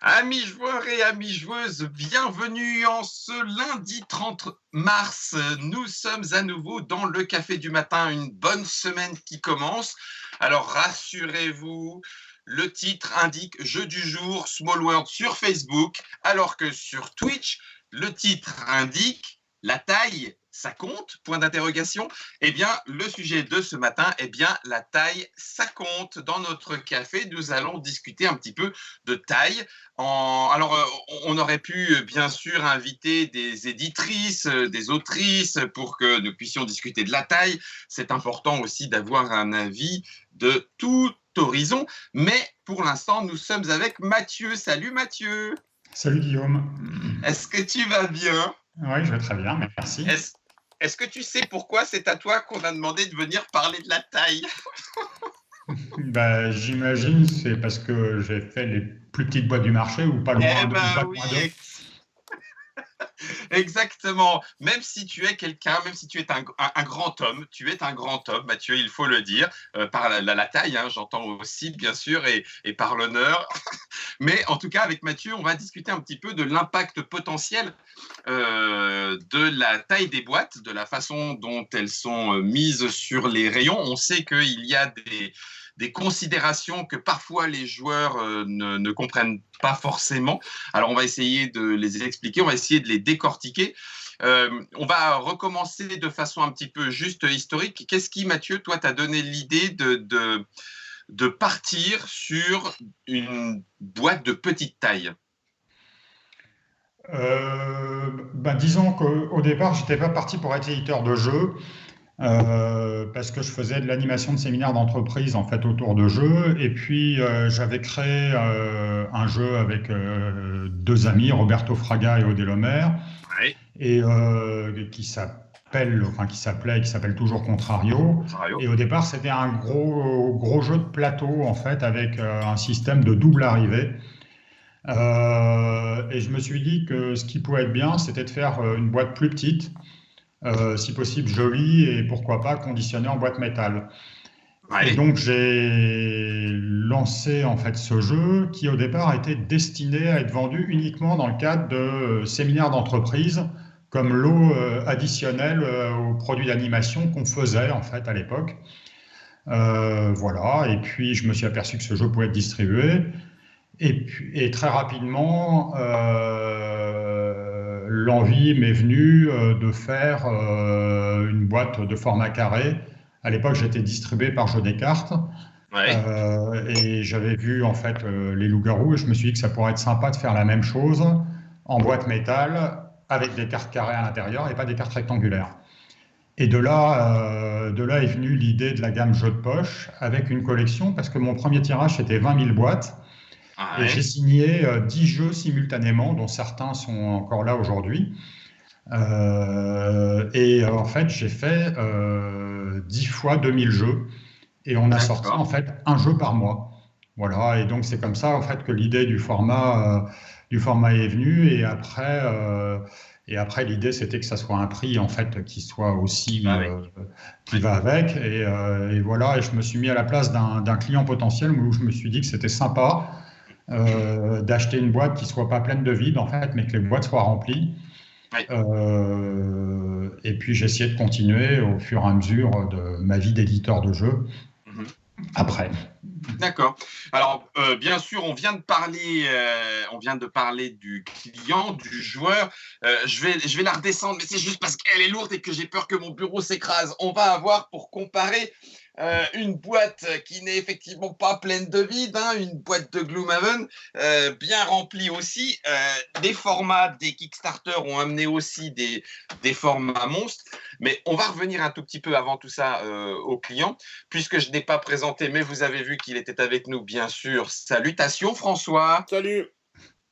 Amis joueurs et amis joueuses, bienvenue en ce lundi 30 mars. Nous sommes à nouveau dans le Café du Matin, une bonne semaine qui commence. Alors rassurez-vous, le titre indique Jeu du jour, Small World sur Facebook, alors que sur Twitch, le titre indique la taille, ça compte, point d'interrogation. Eh bien, le sujet de ce matin, la taille, ça compte. Dans notre café, nous allons discuter un petit peu de taille. On aurait pu bien sûr inviter des éditrices, des autrices pour que nous puissions discuter de la taille. C'est important aussi d'avoir un avis de tout horizon. Mais pour l'instant, nous sommes avec Mathieu. Salut Mathieu. Salut Guillaume. Est-ce que tu vas bien? Oui, je vais très bien, merci. Est-ce que tu sais pourquoi c'est à toi qu'on a demandé de venir parler de la taille? J'imagine c'est parce que j'ai fait les plus petites boîtes du marché ou pas loin de, ou pas Oui, loin de. exactement. Même si tu es quelqu'un, même si tu es un grand homme, tu es un grand homme, Mathieu, il faut le dire, par la taille, hein, j'entends aussi, bien sûr, et par l'honneur. Mais en tout cas, avec Mathieu, on va discuter un petit peu de l'impact potentiel de la taille des boîtes, de la façon dont elles sont mises sur les rayons. On sait qu'il y a des considérations que parfois les joueurs ne comprennent pas forcément. Alors, on va essayer de les expliquer, on va essayer de les décortiquer. On va recommencer de façon un petit peu juste historique. Qu'est-ce qui, Mathieu, toi, t'a donné l'idée de partir sur une boîte de petite taille? Disons qu'au départ, j'étais pas parti pour être éditeur de jeux. Parce que je faisais de l'animation de séminaires d'entreprise en fait autour de jeux et puis j'avais créé un jeu avec deux amis, Roberto Fraga et Odé Lemaire, Oui. et qui s'appelait et qui s'appelle toujours Contrario. Contrario. Et au départ, c'était un gros jeu de plateau en fait avec un système de double arrivée. Et je me suis dit que ce qui pouvait être bien, c'était de faire une boîte plus petite, si possible jolie et pourquoi pas conditionnée en boîte métal. Et Oui. donc j'ai lancé en fait ce jeu qui au départ était destiné à être vendu uniquement dans le cadre de séminaires d'entreprise comme lot additionnel aux produits d'animation qu'on faisait en fait à l'époque. Voilà, et puis je me suis aperçu que ce jeu pouvait être distribué. Et très rapidement, l'envie m'est venue de faire une boîte de format carré. À l'époque, j'étais distribué par Jeux des cartes Oui. et j'avais vu en fait les loups-garous et je me suis dit que ça pourrait être sympa de faire la même chose en boîte métal avec des cartes carrées à l'intérieur et pas des cartes rectangulaires. Et de là est venue l'idée de la gamme jeux de poche avec une collection parce que mon premier tirage c'était 20 000 boîtes. Et j'ai Ouais. signé 10 jeux simultanément, dont certains sont encore là aujourd'hui. En fait, j'ai fait 10 fois 2000 jeux. Et on a sorti en D'accord. fait un jeu par mois. Voilà, et donc c'est comme ça en fait que l'idée du format est venue. Et après l'idée c'était que ça soit un prix en fait qui soit Qui aussi va avec. qui Ouais. va avec. Et voilà, et je me suis mis à la place d'un client potentiel où je me suis dit que c'était sympa d'acheter une boîte qui soit pas pleine de vide en fait, mais que les boîtes soient remplies. Ouais. Et puis j'ai essayé de continuer au fur et à mesure de ma vie d'éditeur de jeux Mhm. après. D'accord. Alors, bien sûr, on vient de parler du client, du joueur. Je vais la redescendre, mais c'est juste parce qu'elle est lourde et que j'ai peur que mon bureau s'écrase. On va avoir pour comparer une boîte qui n'est effectivement pas pleine de vide, hein, une boîte de Gloomhaven, bien remplie aussi. Des formats des Kickstarter ont amené aussi des formats monstres. Mais on va revenir un tout petit peu avant tout ça au client, puisque je n'ai pas présenté, mais vous avez vu qu'il était avec nous, bien sûr. Salutations, François. Salut.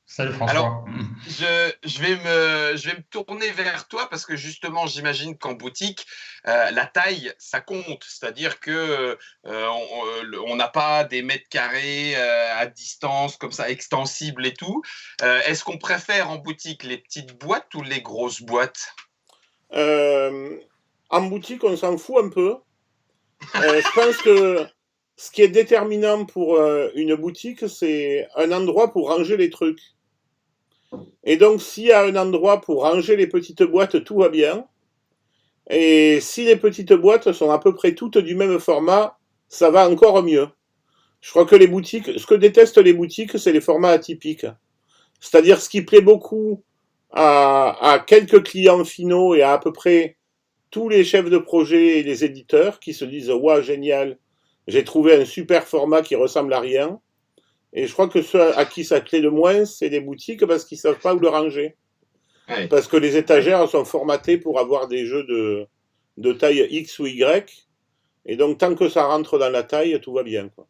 Salut Alors, François. je vais me tourner vers toi parce que justement, j'imagine qu'en boutique, la taille, ça compte. C'est-à-dire que on n'a pas des mètres carrés à distance comme ça, extensibles et tout. Est-ce qu'on préfère en boutique les petites boîtes ou les grosses boîtes? En boutique, on s'en fout un peu. Je pense que ce qui est déterminant pour une boutique, c'est un endroit pour ranger les trucs. Et donc, s'il y a un endroit pour ranger les petites boîtes, tout va bien. Et si les petites boîtes sont à peu près toutes du même format, ça va encore mieux. Je crois que les boutiques, ce que détestent les boutiques, c'est les formats atypiques. C'est-à-dire ce qui plaît beaucoup à quelques clients finaux et à peu près tous les chefs de projet et les éditeurs qui se disent ouah, génial, j'ai trouvé un super format qui ressemble à rien. Et je crois que ceux à qui ça plaît le moins, c'est les boutiques parce qu'ils savent pas où le ranger. Ouais. Parce que les étagères sont formatées pour avoir des jeux de taille X ou Y. Et donc, tant que ça rentre dans la taille, tout va bien, quoi.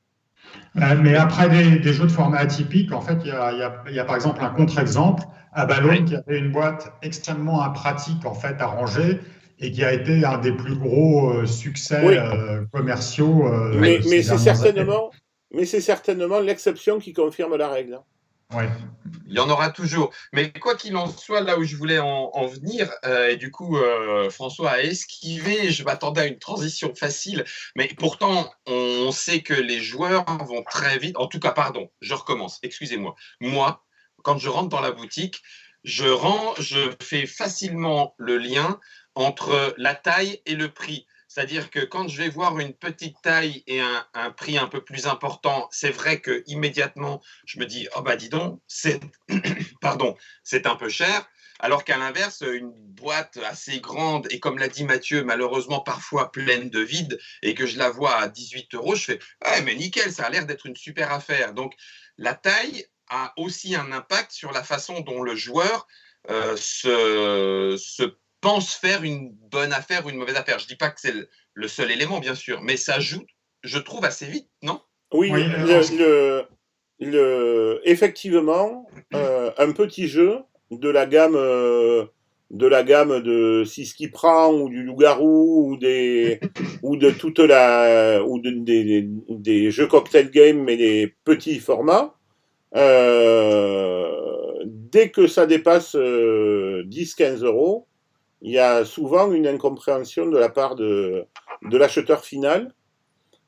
Mais après des jeux de format atypique, en fait, il y a par exemple un contre-exemple à Ballon qui avait une boîte extrêmement impratique en fait à ranger et qui a été un des plus gros succès Oui, commerciaux mais, ces dernières années. c'est certainement l'exception qui confirme la règle. Ouais. Il y en aura toujours. Mais quoi qu'il en soit, là où je voulais en venir, et du coup, François a esquivé, je m'attendais à une transition facile, mais pourtant, on sait que les joueurs vont très vite. En tout cas, pardon, je recommence, excusez-moi. Moi, quand je rentre dans la boutique, je fais facilement le lien entre la taille et le prix. C'est-à-dire que quand je vais voir une petite taille et un prix un peu plus important, c'est vrai que immédiatement je me dis oh bah dis donc c'est pardon c'est un peu cher. Alors qu'à l'inverse, une boîte assez grande et comme l'a dit Mathieu, malheureusement parfois pleine de vide et que je la vois à 18 euros, je fais ouais mais nickel, ça a l'air d'être une super affaire. Donc la taille a aussi un impact sur la façon dont le joueur se pense faire une bonne affaire ou une mauvaise affaire. Je dis pas que c'est le seul élément, bien sûr, mais ça joue, je trouve, assez vite, non? Oui, Oui, effectivement, un petit jeu de la gamme de Siski Prend ou du Loup-garou ou de toute la ou des jeux cocktail game mais des petits formats. Dès que ça dépasse 10-15 euros, il y a souvent une incompréhension de la part de l'acheteur final.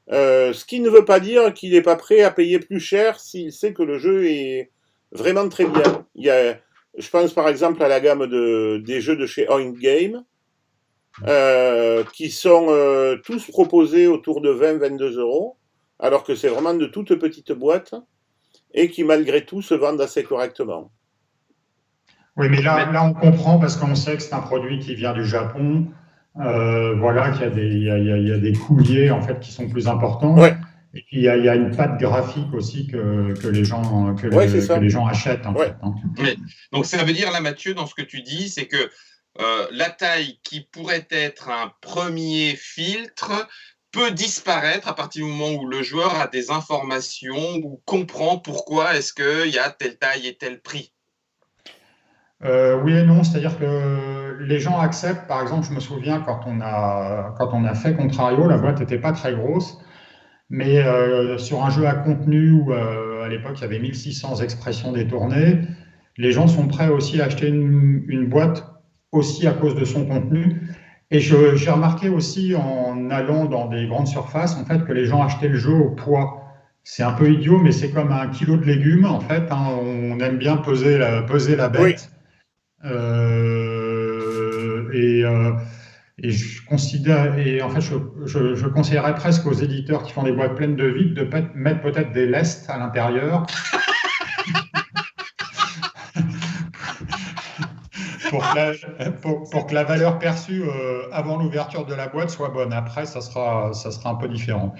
Ce qui ne veut pas dire qu'il n'est pas prêt à payer plus cher s'il sait que le jeu est vraiment très bien. Je pense par exemple à la gamme des jeux de chez Oink Game, qui sont tous proposés autour de 20-22 euros, alors que c'est vraiment de toutes petites boîtes et qui malgré tout se vendent assez correctement. oui, mais là, on comprend parce qu'on sait que c'est un produit qui vient du Japon, voilà, qu'il y a il y a des coûts liés en fait qui sont plus importants. Ouais, Et puis il y a une patte graphique aussi que les gens ouais, c'est que ça. les gens achètent en Ouais. fait. Hein. Mais, donc ça veut dire là, Mathieu, dans ce que tu dis, c'est que la taille qui pourrait être un premier filtre peut disparaître à partir du moment où le joueur a des informations ou comprend pourquoi est-ce qu'il y a telle taille et tel prix. Oui et non, c'est-à-dire que les gens acceptent. Par exemple, je me souviens quand on a fait Contrario, la boîte n'était pas très grosse. Mais sur un jeu à contenu où à l'époque il y avait 1600 expressions détournées, les gens sont prêts aussi à acheter une boîte aussi à cause de son contenu. Et j'ai remarqué aussi en allant dans des grandes surfaces en fait que les gens achetaient le jeu au poids. C'est un peu idiot, mais c'est comme un kilo de légumes en fait. Hein. On aime bien peser la Oui. bête. Euh, et, euh, et je considère, et en fait, je conseillerais presque aux éditeurs qui font des boîtes pleines de vide de mettre peut-être des lestes à l'intérieur pour que la valeur perçue avant l'ouverture de la boîte soit bonne. Après, ça sera un peu différent.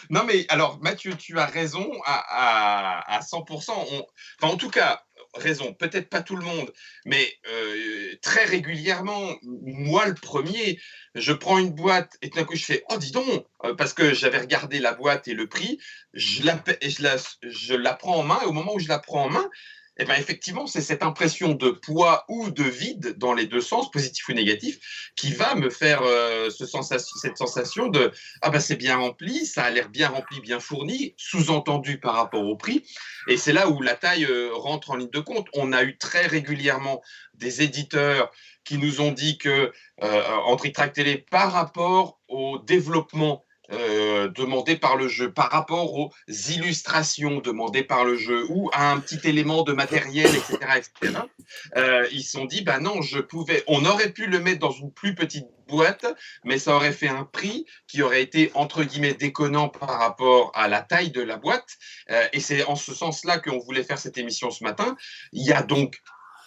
Non, mais alors, Mathieu, tu as raison à 100%. Enfin, en tout cas, raison, peut-être pas tout le monde, mais très régulièrement, moi le premier, je prends une boîte et tout d'un coup je fais oh dis donc, parce que j'avais regardé la boîte et le prix, je la prends en main et au moment où je la prends en main, eh ben effectivement c'est cette impression de poids ou de vide dans les deux sens, positif ou négatif, qui va me faire cette sensation de ah ben c'est bien rempli, ça a l'air bien rempli, bien fourni, sous-entendu par rapport au prix. Et c'est là où la taille rentre en ligne de compte. On a eu très régulièrement des éditeurs qui nous ont dit que en Tritrac Télé, par rapport au développement demandées par le jeu, par rapport aux illustrations demandées par le jeu ou à un petit élément de matériel, etc., etc. Ils se sont dit, bah non, on aurait pu le mettre dans une plus petite boîte, mais ça aurait fait un prix qui aurait été entre guillemets déconnant par rapport à la taille de la boîte. Et c'est en ce sens-là qu'on voulait faire cette émission ce matin. Il y a donc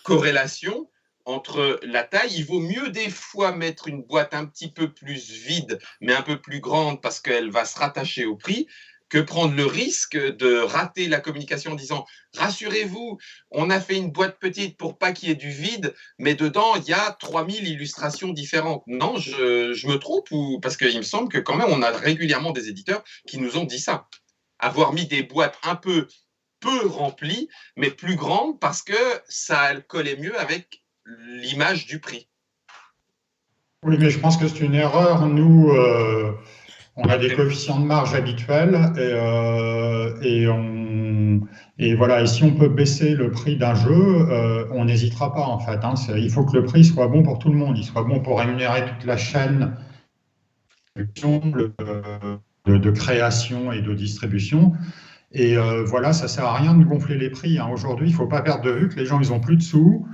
corrélation entre la taille. Il vaut mieux des fois mettre une boîte un petit peu plus vide, mais un peu plus grande parce qu'elle va se rattacher au prix, que prendre le risque de rater la communication en disant « Rassurez-vous, on a fait une boîte petite pour pas qu'il y ait du vide, mais dedans, il y a 3000 illustrations différentes. » Non, je me trompe parce qu'il me semble que quand même, on a régulièrement des éditeurs qui nous ont dit ça. Avoir mis des boîtes un peu remplies, mais plus grandes parce que ça collait mieux avec l'image du prix. Oui, mais je pense que c'est une erreur. Nous, on a des coefficients de marge habituels et voilà. Et si on peut baisser le prix d'un jeu, on n'hésitera pas en fait. Il faut que le prix soit bon pour tout le monde. Il soit bon pour rémunérer toute la chaîne de création et de distribution. Et voilà, ça sert à rien de gonfler les prix. Aujourd'hui, il ne faut pas perdre de vue que les gens, ils ont plus de sous.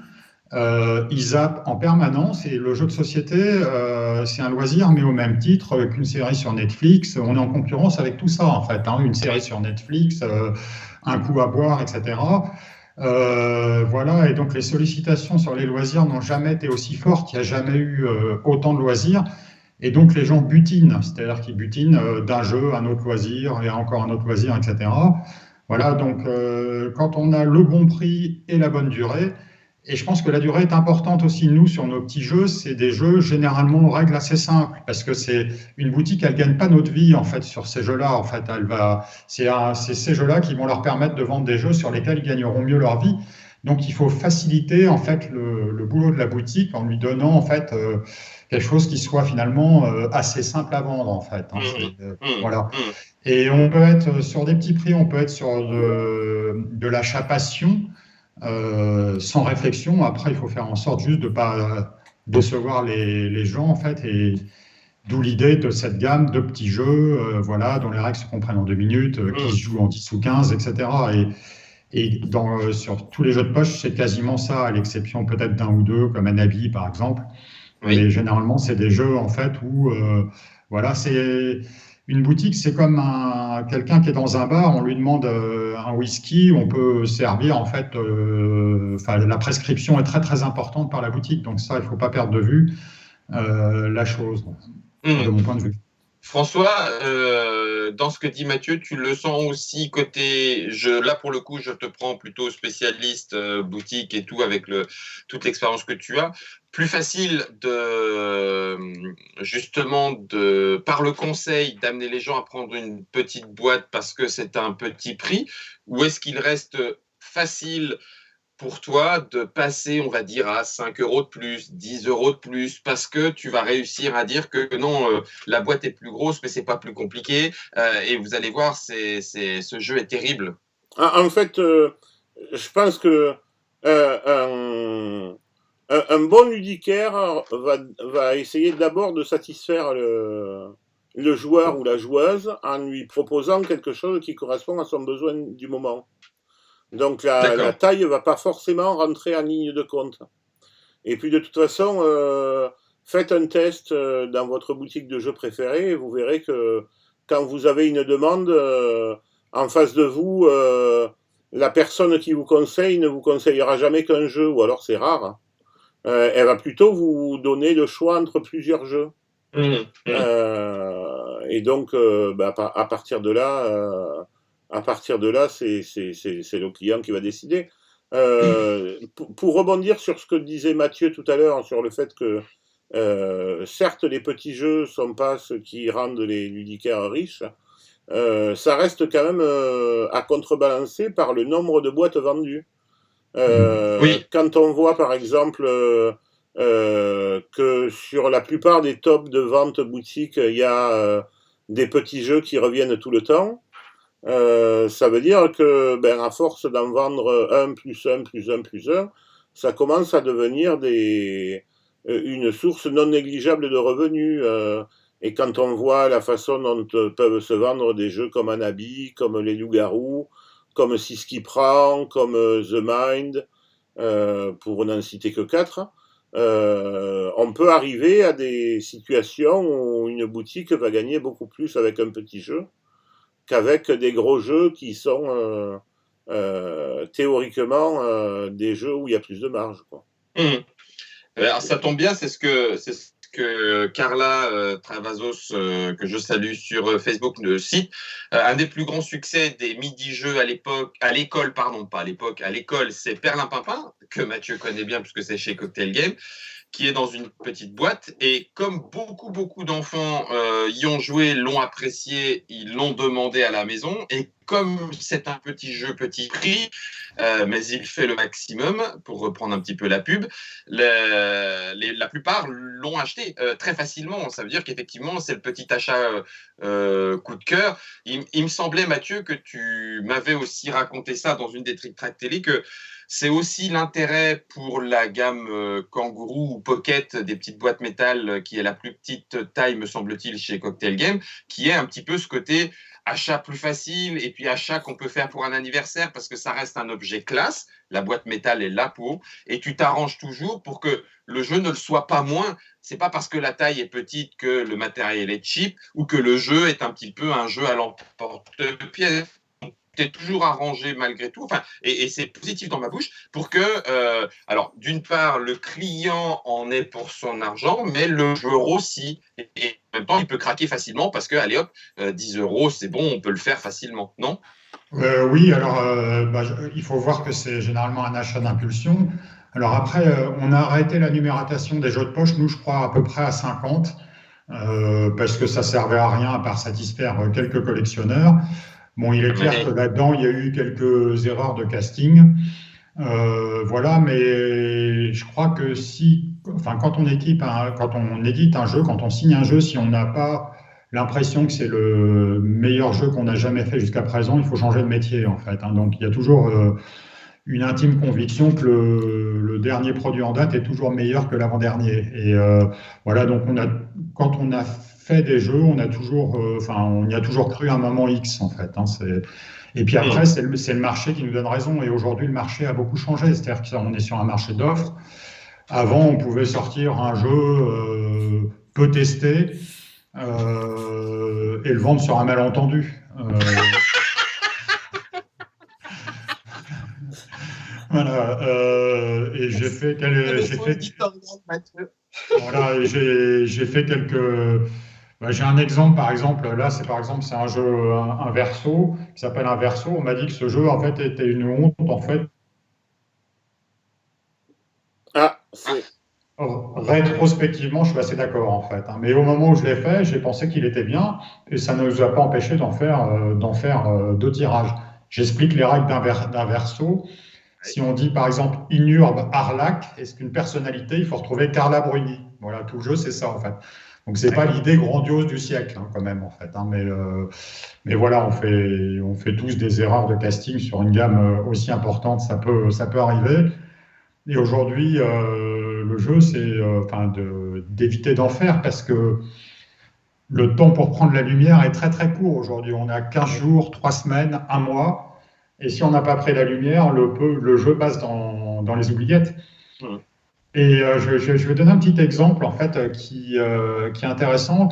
Ils zappent en permanence et le jeu de société, c'est un loisir, mais au même titre qu'une série sur Netflix. On est en concurrence avec tout ça, en fait. Une série sur Netflix, un coup à boire, etc. Voilà, et donc les sollicitations sur les loisirs n'ont jamais été aussi fortes. Il n'y a jamais eu autant de loisirs. Et donc les gens butinent, c'est-à-dire qu'ils butinent d'un jeu à un autre loisir et encore un autre loisir, etc. Voilà, donc quand on a le bon prix et la bonne durée, et je pense que la durée est importante aussi, nous, sur nos petits jeux, c'est des jeux généralement aux règles assez simples, parce que c'est une boutique, elle ne gagne pas notre vie, en fait, sur ces jeux-là. En fait, c'est ces jeux-là qui vont leur permettre de vendre des jeux sur lesquels ils gagneront mieux leur vie. Donc, il faut faciliter, en fait, le boulot de la boutique en lui donnant, en fait, quelque chose qui soit finalement assez simple à vendre, en fait. Voilà. Et on peut être sur des petits prix, on peut être sur de l'achat passion, sans réflexion. Après, il faut faire en sorte juste de ne pas décevoir les gens, en fait, et d'où l'idée de cette gamme de petits jeux, voilà, dont les règles se comprennent en 2 minutes, qui se jouent en 10 ou 15, etc. Et sur tous les jeux de poche, c'est quasiment ça, à l'exception peut-être d'un ou deux, comme Anabi, par exemple. Oui. Mais généralement, c'est des jeux, en fait, où, voilà, c'est... Une boutique, c'est comme quelqu'un qui est dans un bar, on lui demande un whisky, on peut servir, en fait, la prescription est très très importante par la boutique, donc ça, il ne faut pas perdre de vue la chose, de mon point de vue. François, dans ce que dit Mathieu, tu le sens aussi côté, là pour le coup, je te prends plutôt spécialiste boutique et tout avec toute l'expérience que tu as. Plus facile par le conseil d'amener les gens à prendre une petite boîte parce que c'est un petit prix, ou est-ce qu'il reste facile pour toi de passer, on va dire, à 5 euros de plus, 10 euros de plus, parce que tu vas réussir à dire que non, la boîte est plus grosse, mais c'est pas plus compliqué, et vous allez voir, ce jeu est terrible. En fait, je pense que un bon ludicaire va essayer d'abord de satisfaire le joueur ou la joueuse en lui proposant quelque chose qui correspond à son besoin du moment. Donc la taille ne va pas forcément rentrer en ligne de compte. Et puis de toute façon, faites un test dans votre boutique de jeux préférée et vous verrez que quand vous avez une demande en face de vous, la personne qui vous conseille ne vous conseillera jamais qu'un jeu, ou alors c'est rare. Elle va plutôt vous donner le choix entre plusieurs jeux. Et donc, à partir de là, c'est le client qui va décider. Pour rebondir sur ce que disait Mathieu tout à l'heure, sur le fait que certes les petits jeux sont pas ce qui rendent les ludicaires riches, ça reste quand même à contrebalancer par le nombre de boîtes vendues. Oui. Quand on voit par exemple que sur la plupart des tops de vente boutique, il y a des petits jeux qui reviennent tout le temps, ça veut dire que à force d'en vendre 1 plus 1 plus 1 plus 1, ça commence à devenir une source non négligeable de revenus. Et quand on voit la façon dont peuvent se vendre des jeux comme Anabi, comme Les Loups-Garous, comme Six qui prend, comme The Mind, pour n'en citer que 4, on peut arriver à des situations où une boutique va gagner beaucoup plus avec un petit jeu qu'avec des gros jeux qui sont théoriquement des jeux où il y a plus de marge, quoi. Alors, ça tombe bien, c'est ce que Carla Travasos, que je salue sur Facebook, cite. Un des plus grands succès des midi-jeux à l'école, c'est Perlimpinpin, que Mathieu connaît bien puisque c'est chez Cocktail Game, qui est dans une petite boîte. Et comme beaucoup d'enfants y ont joué, l'ont apprécié, ils l'ont demandé à la maison. Et comme c'est un petit jeu petit prix, mais il fait le maximum, pour reprendre un petit peu la pub, la plupart l'ont acheté très facilement. Ça veut dire qu'effectivement, c'est le petit achat coup de cœur. Il me semblait, Mathieu, que tu m'avais aussi raconté ça dans une des Trick Track Télé, que c'est aussi l'intérêt pour la gamme Kangourou ou Pocket, des petites boîtes métal, qui est la plus petite taille, me semble-t-il, chez Cocktail Game, qui est un petit peu ce côté achat plus facile et puis achat qu'on peut faire pour un anniversaire parce que ça reste un objet classe. La boîte métal est là pour, et tu t'arranges toujours pour que le jeu ne le soit pas moins. C'est pas parce que la taille est petite que le matériel est cheap ou que le jeu est un petit peu un jeu à l'emporte-pièce. Tu es toujours arrangé malgré tout, enfin, et c'est positif dans ma bouche, pour que, alors, d'une part, le client en ait pour son argent, mais le joueur aussi. Et en même temps, il peut craquer facilement parce que, allez hop, 10 €, c'est bon, on peut le faire facilement, non? Oui, alors il faut voir que c'est généralement un achat d'impulsion. Alors après, on a arrêté la numérotation des jeux de poche, nous je crois à peu près à 50, parce que ça servait à rien à part satisfaire quelques collectionneurs. Bon, il est clair que là-dedans, il y a eu quelques erreurs de casting. Voilà, mais je crois que quand on édite un jeu, quand on signe un jeu, si on n'a pas l'impression que c'est le meilleur jeu qu'on a jamais fait jusqu'à présent, il faut changer de métier, en fait, hein. Donc, il y a toujours une intime conviction que le dernier produit en date est toujours meilleur que l'avant-dernier. Et voilà, donc quand on a fait des jeux, on y a toujours cru à un moment X, en fait, hein. Et puis après, c'est le marché qui nous donne raison. Et aujourd'hui, le marché a beaucoup changé. C'est-à-dire qu'on est sur un marché d'offres. Avant, on pouvait sortir un jeu peu testé et le vendre sur un malentendu. Voilà. Et j'ai fait quelques. J'ai un exemple, par exemple, là, c'est un jeu, un verso, qui s'appelle un verso. On m'a dit que ce jeu, en fait, était une honte, en fait. Rétrospectivement, je suis assez d'accord, en fait, hein. Mais au moment où je l'ai fait, j'ai pensé qu'il était bien, et ça ne nous a pas empêché d'en faire 2 tirages. J'explique les règles d'un verso. Si on dit, par exemple, Inurbe Arlac, est-ce qu'une personnalité, il faut retrouver Carla Bruni. Voilà, tout le jeu, c'est ça, en fait. Donc, c'est pas l'idée grandiose du siècle, hein, quand même, en fait, hein, mais voilà, on fait tous des erreurs de casting sur une gamme aussi importante, ça peut arriver. Et aujourd'hui, le jeu, c'est d'éviter d'en faire parce que le temps pour prendre la lumière est très très court aujourd'hui. On a 15 jours, 3 semaines, 1 mois. Et si on n'a pas pris la lumière, le jeu passe dans les oubliettes. Et je vais donner un petit exemple, en fait, qui est intéressant.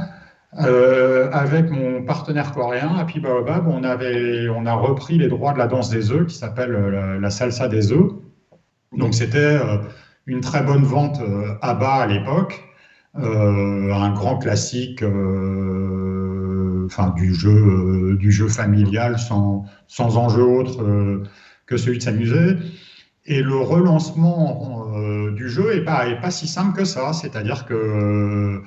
Avec mon partenaire coréen, Happy Baobab, on a repris les droits de la danse des œufs, qui s'appelle la salsa des œufs. Donc c'était une très bonne vente à bas à l'époque, un grand classique du jeu familial sans enjeu autre que celui de s'amuser. Et le relancement du jeu est pas si simple que ça, c'est-à-dire que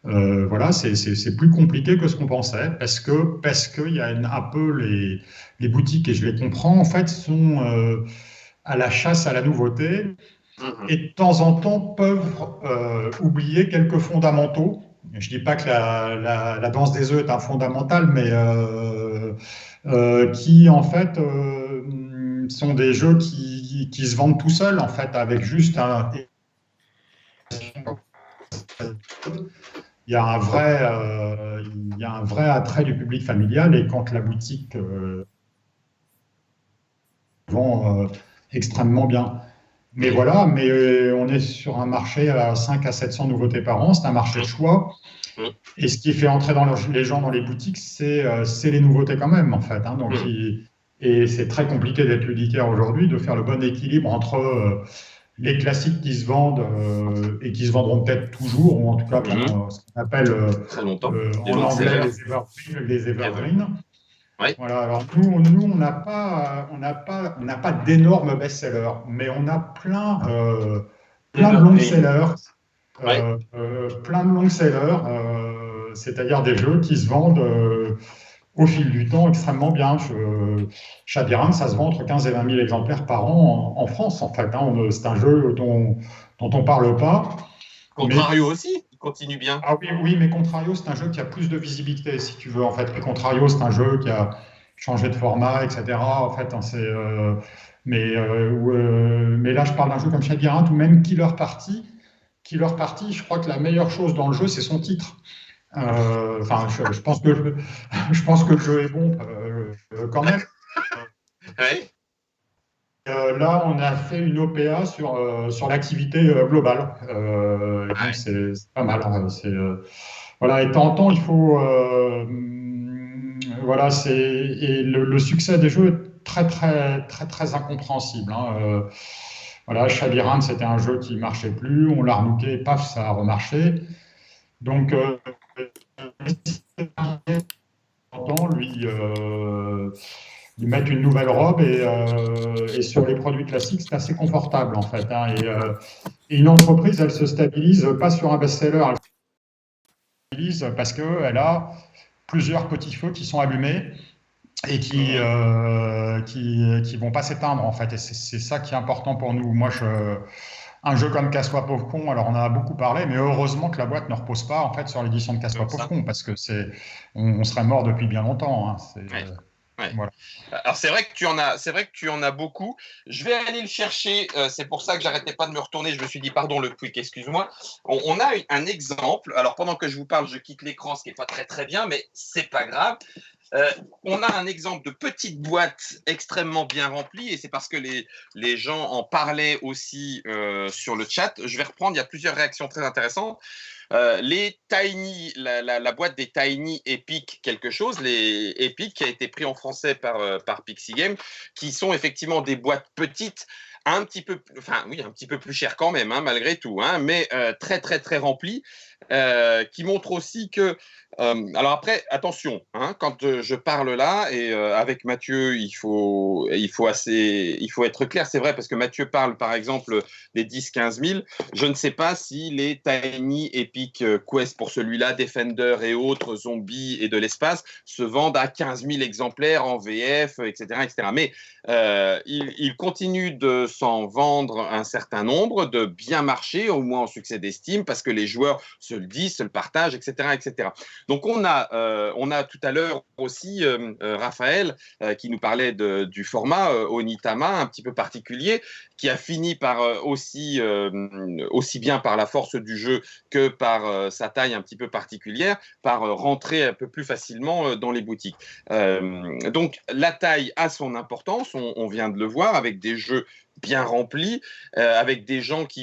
voilà, c'est plus compliqué que ce qu'on pensait parce qu'il y a un peu les boutiques, et je les comprends, en fait, sont à la chasse à la nouveauté et de temps en temps peuvent oublier quelques fondamentaux. Je ne dis pas que la danse des œufs est un fondamental, mais qui en fait sont des jeux qui se vendent tout seuls, en fait, avec juste il y a il y a un vrai attrait du public familial et quand la boutique vend extrêmement bien. Mais voilà, mais on est sur un marché à 5 à 700 nouveautés par an, c'est un marché de choix. Et ce qui fait entrer les gens dans les boutiques, c'est les nouveautés quand même, en fait. Hein. Donc, et c'est très compliqué d'être ludicaire aujourd'hui, de faire le bon équilibre entre les classiques qui se vendent et qui se vendront peut-être toujours, ou en tout cas pendant ce qu'on appelle très longtemps. En anglais les evergreens. Ouais. Voilà, alors nous on n'a pas d'énormes best-sellers, mais on a plein de long-sellers. Plein de long-sellers, c'est-à-dire des jeux qui se vendent au fil du temps extrêmement bien. Shadowrun, ça se vend entre 15 et 20 000 exemplaires par an en France, en fait. Hein. C'est un jeu dont on ne parle pas. Contrario aussi, il continue bien. Ah oui, mais Contrario, c'est un jeu qui a plus de visibilité, si tu veux. En fait, Contrario, c'est un jeu qui a changé de format, etc. En fait, hein, mais là, je parle d'un jeu comme Shadowrun ou même Killer Party. Killer Party, je crois que la meilleure chose dans le jeu, c'est son titre. Enfin, je pense que le jeu est bon quand même. Ouais. Là, on a fait une OPA sur l'activité globale. Donc, c'est pas mal. Hein, voilà, et de temps en temps, il faut. Voilà, et le succès des jeux est très, très, très, très incompréhensible. Hein. Voilà, Shadowrun, c'était un jeu qui marchait plus. On l'a rebooké, paf, ça a remarché. Donc, lui mettre une nouvelle robe et sur les produits classiques, c'est assez confortable en fait. Hein, et une entreprise, elle se stabilise pas sur un best-seller, elle se stabilise parce qu'elle a plusieurs petits feux qui sont allumés et qui vont pas s'éteindre en fait. Et c'est ça qui est important pour nous. Moi, un jeu comme Casse-toi pauvre con, alors on en a beaucoup parlé, mais heureusement que la boîte ne repose pas en fait sur l'édition de Casse-toi pauvre con parce que on serait mort depuis bien longtemps. Hein. Ouais. Voilà. Alors c'est vrai que tu en as beaucoup. Je vais aller le chercher. C'est pour ça que j'arrêtais pas de me retourner. Je me suis dit pardon le quick, excuse-moi. On a un exemple. Alors pendant que je vous parle, je quitte l'écran, ce qui est pas très très bien, mais c'est pas grave. On a un exemple de petite boîte extrêmement bien remplie et c'est parce que les gens en parlaient aussi sur le chat. Je vais reprendre. Il y a plusieurs réactions très intéressantes. Les Tiny, la boîte des Tiny Epic quelque chose, les Epic qui a été pris en français par Pixie Game, qui sont effectivement des boîtes petites, un petit peu plus chères quand même, hein, malgré tout, hein, mais très très très remplies, qui montrent aussi que alors après, attention, hein, quand je parle là, et avec Mathieu, il faut être clair, c'est vrai, parce que Mathieu parle par exemple des 10-15 000. Je ne sais pas si les Tiny Epic Quest pour celui-là, Defender et autres, Zombies et de l'espace, se vendent à 15 000 exemplaires en VF, etc. etc. Mais il continue de s'en vendre un certain nombre, de bien marcher, au moins en succès d'estime, parce que les joueurs se le disent, se le partagent, etc. etc. Donc on a tout à l'heure aussi Raphaël qui nous parlait du format Onitama un petit peu particulier, qui a fini par aussi bien par la force du jeu que par sa taille un petit peu particulière, par rentrer un peu plus facilement dans les boutiques. Donc la taille a son importance, on vient de le voir avec des jeux bien remplis, avec des joueurs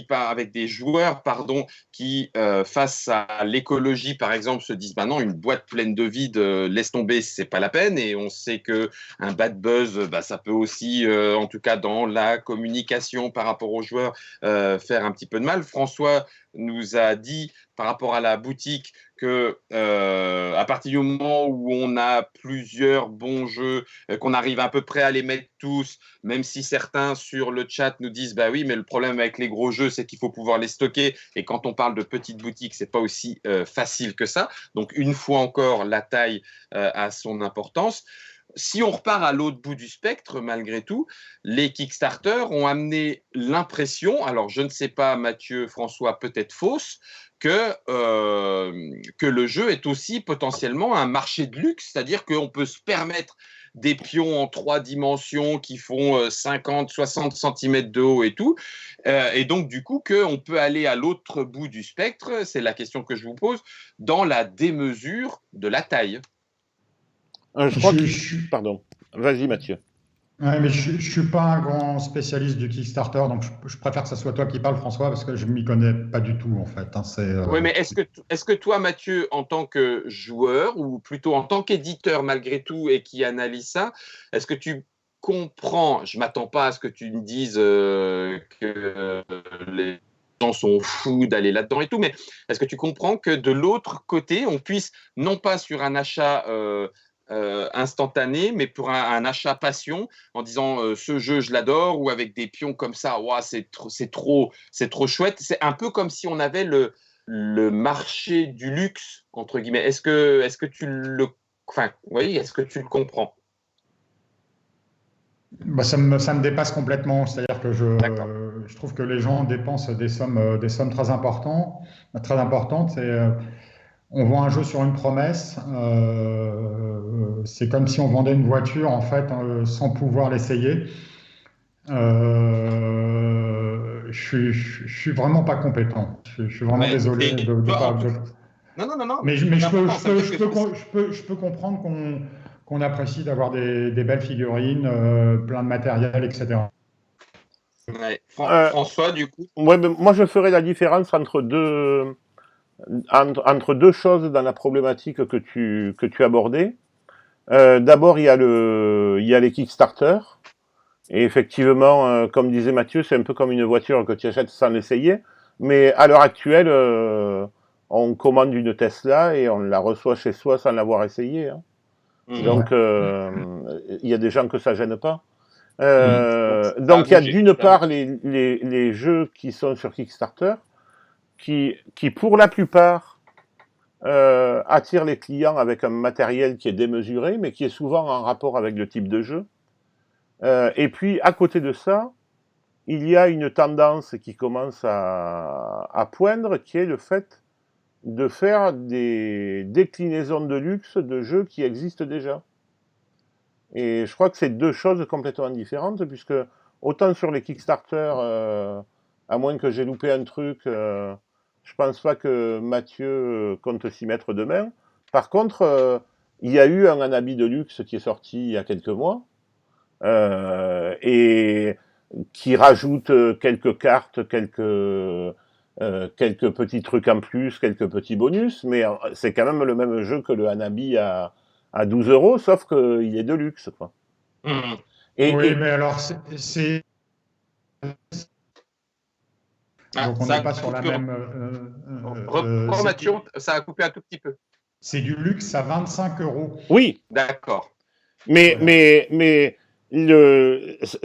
qui face à l'écologie par exemple se disent bah non, une boîte pleine de vide, laisse tomber, c'est pas la peine. Et on sait que un bad buzz, ça peut aussi en tout cas dans la communication par rapport aux joueurs faire un petit peu de mal. François nous a dit par rapport à la boutique que à partir du moment où on a plusieurs bons jeux, qu'on arrive à peu près à les mettre tous, même si certains sur le chat nous disent bah oui, mais le problème avec les gros jeux, c'est qu'il faut pouvoir les stocker. Et quand on parle de petites boutiques, c'est pas aussi facile que ça. Donc une fois encore, la taille a son importance. Si on repart à l'autre bout du spectre, malgré tout, les Kickstarter ont amené l'impression, alors je ne sais pas, Mathieu, François, peut-être fausse, que le jeu est aussi potentiellement un marché de luxe, c'est-à-dire qu'on peut se permettre des pions en 3 dimensions qui font 50, 60 cm de haut et tout. Et donc, du coup, qu'on peut aller à l'autre bout du spectre, c'est la question que je vous pose, dans la démesure de la taille. Je crois que... Pardon. Vas-y, Mathieu. Ouais, mais je ne suis pas un grand spécialiste du Kickstarter, donc je préfère que ce soit toi qui parle, François, parce que je ne m'y connais pas du tout, en fait. Oui, mais est-ce que toi, Mathieu, en tant que joueur, ou plutôt en tant qu'éditeur malgré tout, et qui analyse ça, est-ce que tu comprends, je ne m'attends pas à ce que tu me dises que les gens sont fous d'aller là-dedans et tout, mais est-ce que tu comprends que de l'autre côté, on puisse, non pas sur un achat instantané, mais pour un achat passion, en disant ce jeu je l'adore, ou avec des pions comme ça, wow, c'est trop chouette. C'est un peu comme si on avait le marché du luxe entre guillemets. Est-ce que tu le, enfin, oui, est-ce que tu le comprends? Bah, ça me dépasse complètement. C'est-à-dire que je trouve que les gens dépensent des sommes très importantes. On vend un jeu sur une promesse. C'est comme si on vendait une voiture, en fait, sans pouvoir l'essayer. Je suis vraiment pas compétent. Je suis vraiment désolé de pas. Non, Mais c'est important, ça veut dire je peux comprendre qu'on apprécie d'avoir des belles figurines, plein de matériel, etc. ouais. François, du coup. Ouais, mais moi, je ferais la différence entre deux choses dans la problématique que tu abordais. D'abord, il y a les Kickstarter. Et effectivement, comme disait Mathieu, c'est un peu comme une voiture que tu achètes sans l'essayer. Mais à l'heure actuelle, on commande une Tesla et on la reçoit chez soi sans l'avoir essayée. Hein. Donc, il y a des gens que ça gêne pas. Donc, il y a d'une part les jeux qui sont sur Kickstarter, qui pour la plupart attirent les clients avec un matériel qui est démesuré, mais qui est souvent en rapport avec le type de jeu. Et puis, à côté de ça, il y a une tendance qui commence à poindre, qui est le fait de faire des déclinaisons de luxe de jeux qui existent déjà. Et je crois que c'est deux choses complètement différentes, puisque autant sur les Kickstarter, à moins que j'ai loupé un truc, je pense pas que Mathieu compte s'y mettre demain. Par contre, il y a eu un Anabi de luxe qui est sorti il y a quelques mois, et qui rajoute quelques cartes, quelques petits trucs en plus, quelques petits bonus, mais c'est quand même le même jeu que le Hanabi à 12 €, sauf qu'il est de luxe, quoi. Mais alors, donc on n'est pas sur la même... Mathieu, ça a coupé un tout petit peu. C'est du luxe à 25 €. Oui. D'accord. Mais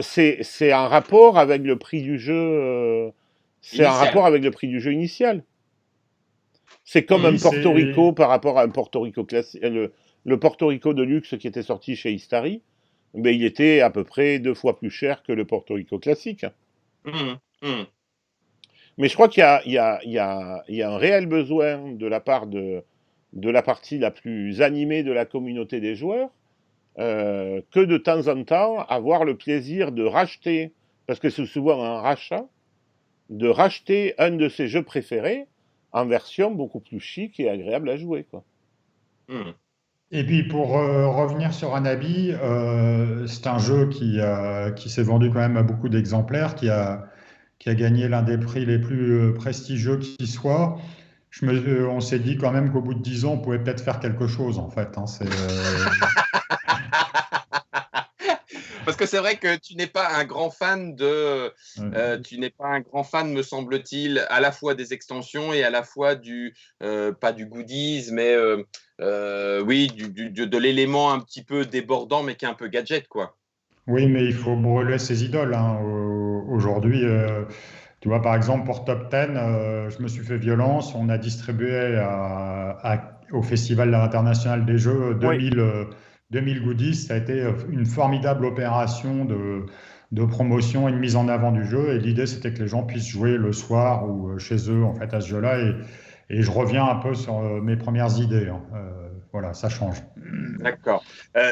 c'est un rapport avec le prix du jeu. C'est un rapport avec le prix du jeu initial. C'est comme un Porto Rico par rapport à un Porto Rico classique. Le Porto Rico de luxe qui était sorti chez Istari, mais il était à peu près 2 fois plus cher que le Porto Rico classique. Mais je crois qu'il y a un réel besoin de la part de la partie la plus animée de la communauté des joueurs, que de temps en temps avoir le plaisir de racheter, parce que c'est souvent un rachat, de racheter un de ses jeux préférés en version beaucoup plus chic et agréable à jouer, quoi. Et puis pour revenir sur Hanabi, c'est un jeu qui s'est vendu quand même à beaucoup d'exemplaires, qui a gagné l'un des prix les plus prestigieux qui soit. On s'est dit quand même qu'au bout de 10 ans, on pouvait peut-être faire quelque chose, en fait. Hein, Parce que c'est vrai que tu n'es pas un grand fan me semble-t-il, à la fois des extensions et à la fois pas du goodies, mais oui, de l'élément un petit peu débordant, mais qui est un peu gadget, quoi. Oui, mais il faut brûler ses idoles. Hein. Aujourd'hui, tu vois, par exemple, pour Top 10, je me suis fait violence. On a distribué au Festival international des jeux 2000 goodies. Ça a été une formidable opération de promotion et de mise en avant du jeu. Et l'idée, c'était que les gens puissent jouer le soir ou chez eux, en fait, à ce jeu-là. Et je reviens un peu sur mes premières idées. Hein. voilà, ça change. D'accord.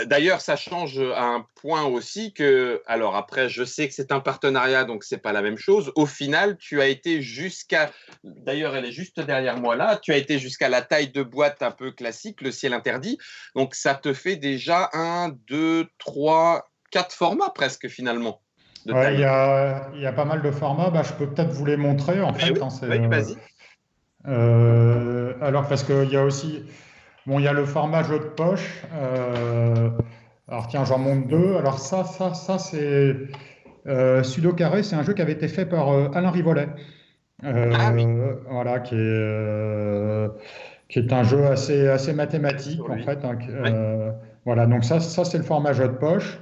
D'ailleurs, ça change à un point aussi que, alors après, je sais que c'est un partenariat, donc c'est pas la même chose. Au final, tu as été jusqu'à, d'ailleurs, elle est juste derrière moi là, tu as été jusqu'à la taille de boîte un peu classique, le ciel interdit. Donc ça te fait déjà un, deux, trois, quatre formats presque finalement de Ouais, taille. il y a pas mal de formats. Bah, je peux peut-être vous les montrer en Mais fait, oui, hein, oui, vas-y. alors parce qu'il y a aussi, bon, il y a le format jeu de poche. Alors tiens, j'en montre deux. Alors ça c'est Sudo Carré. C'est un jeu qui avait été fait par Alain Rivollet. Ah oui, Voilà, qui est un jeu assez sur mathématique en lui. fait, hein, Ouais. voilà, donc ça c'est le format jeu de poche.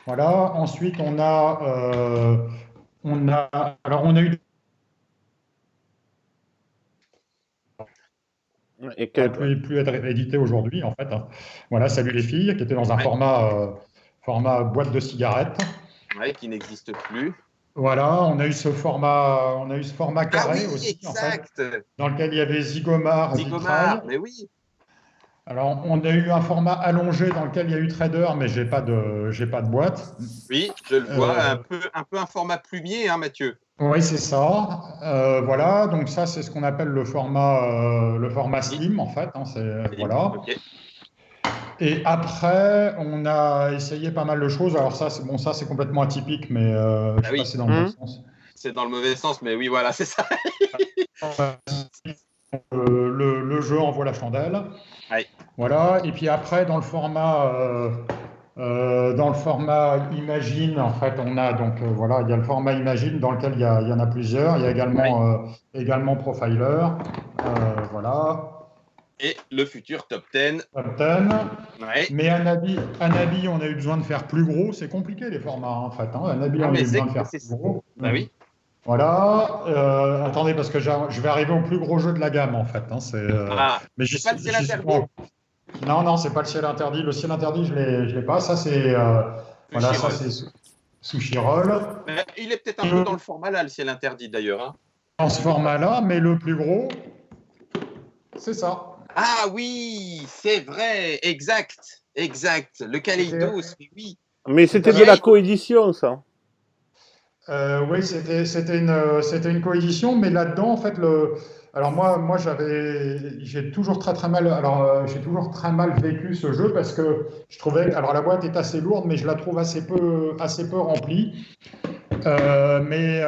Voilà. Ensuite alors on a eu Et ça que- aurait plus être édité aujourd'hui en fait, hein. Voilà, Salut les filles, qui était dans un Ouais. format boîte de cigarettes. Ouais, qui n'existe plus. Voilà, on a eu ce format Ah carré oui, aussi en fait, exact. dans lequel il y avait Zigomar, Vitrail. Zigomar, mais oui. Alors, on a eu un format allongé dans lequel il y a eu Trader, mais j'ai pas de boîte. Oui, je le vois, Euh, un peu un format plumier, hein, Mathieu. oui, c'est ça. Voilà, donc ça, c'est ce qu'on appelle le format Oui, slim, en fait, hein, Slim, voilà. ok. Et après, on a essayé pas mal de choses. Alors ça, c'est bon, ça, c'est complètement atypique, mais je Ah suis oui, passé dans le bon Hmm. sens. c'est dans le mauvais sens, mais oui, voilà, c'est ça. Le jeu envoie la chandelle. Ouais, Voilà. Et puis après, dans le format Imagine, en fait, on a donc voilà, il y a le format Imagine dans lequel il y en a plusieurs. Il y a ouais. également Profiler, voilà, Et le futur top 10. Top 10. Ouais. Mais Anabi, on a eu besoin de faire plus gros. C'est compliqué les formats, hein, en fait, hein. Anabi, Ah, on a mais eu besoin de faire plus c'est. gros. Bah oui. Voilà. Attendez, parce que je vais arriver au plus gros jeu de la gamme, en fait, hein. Ah, Mais c'est pas le ciel j'y suis interdit. pas. Non, non, c'est pas le ciel interdit. Le ciel interdit, je l'ai pas. Ça, voilà, ça Sushi. c'est Sushi Roll. Mais il est peut-être un Et peu dans le format là, le ciel interdit d'ailleurs, hein. dans ce Il est pas. format-là, mais le plus gros, c'est ça. Ah oui, c'est vrai, exact, exact. Le C'était, Kaleidos, mais oui. Mais c'était c'était à de la la Ouais, coédition, ça. Oui, c'était une coédition, mais là-dedans, en fait, alors moi, j'ai toujours très mal, alors j'ai toujours très mal vécu ce jeu parce que je trouvais, alors la boîte est assez lourde, mais je la trouve assez peu remplie. Mais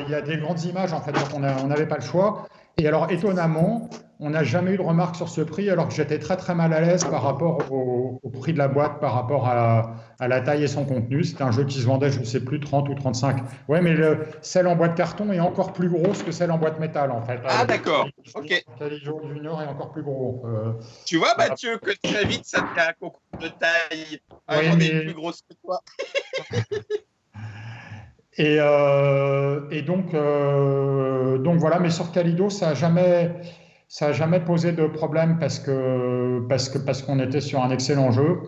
il y a des grandes images en fait, donc on n'avait pas le choix. Et alors étonnamment, on n'a jamais eu de remarque sur ce prix, alors que j'étais très mal à l'aise par rapport au prix de la boîte, par rapport à la taille et son contenu. C'était un jeu qui se vendait, je ne sais plus, 30 ou 35. Ouais, mais celle en boîte carton est encore plus grosse que celle en boîte métal en fait. ah d'accord, ok. Le Calijo Junior est encore plus gros. Tu vois, Voilà. Mathieu, que très vite, ça devient un concours de taille. Ah, Oui, j'en ai une plus mais grosse que toi. donc voilà, mais sur Calido, ça a jamais posé de problème parce qu'on était sur un excellent jeu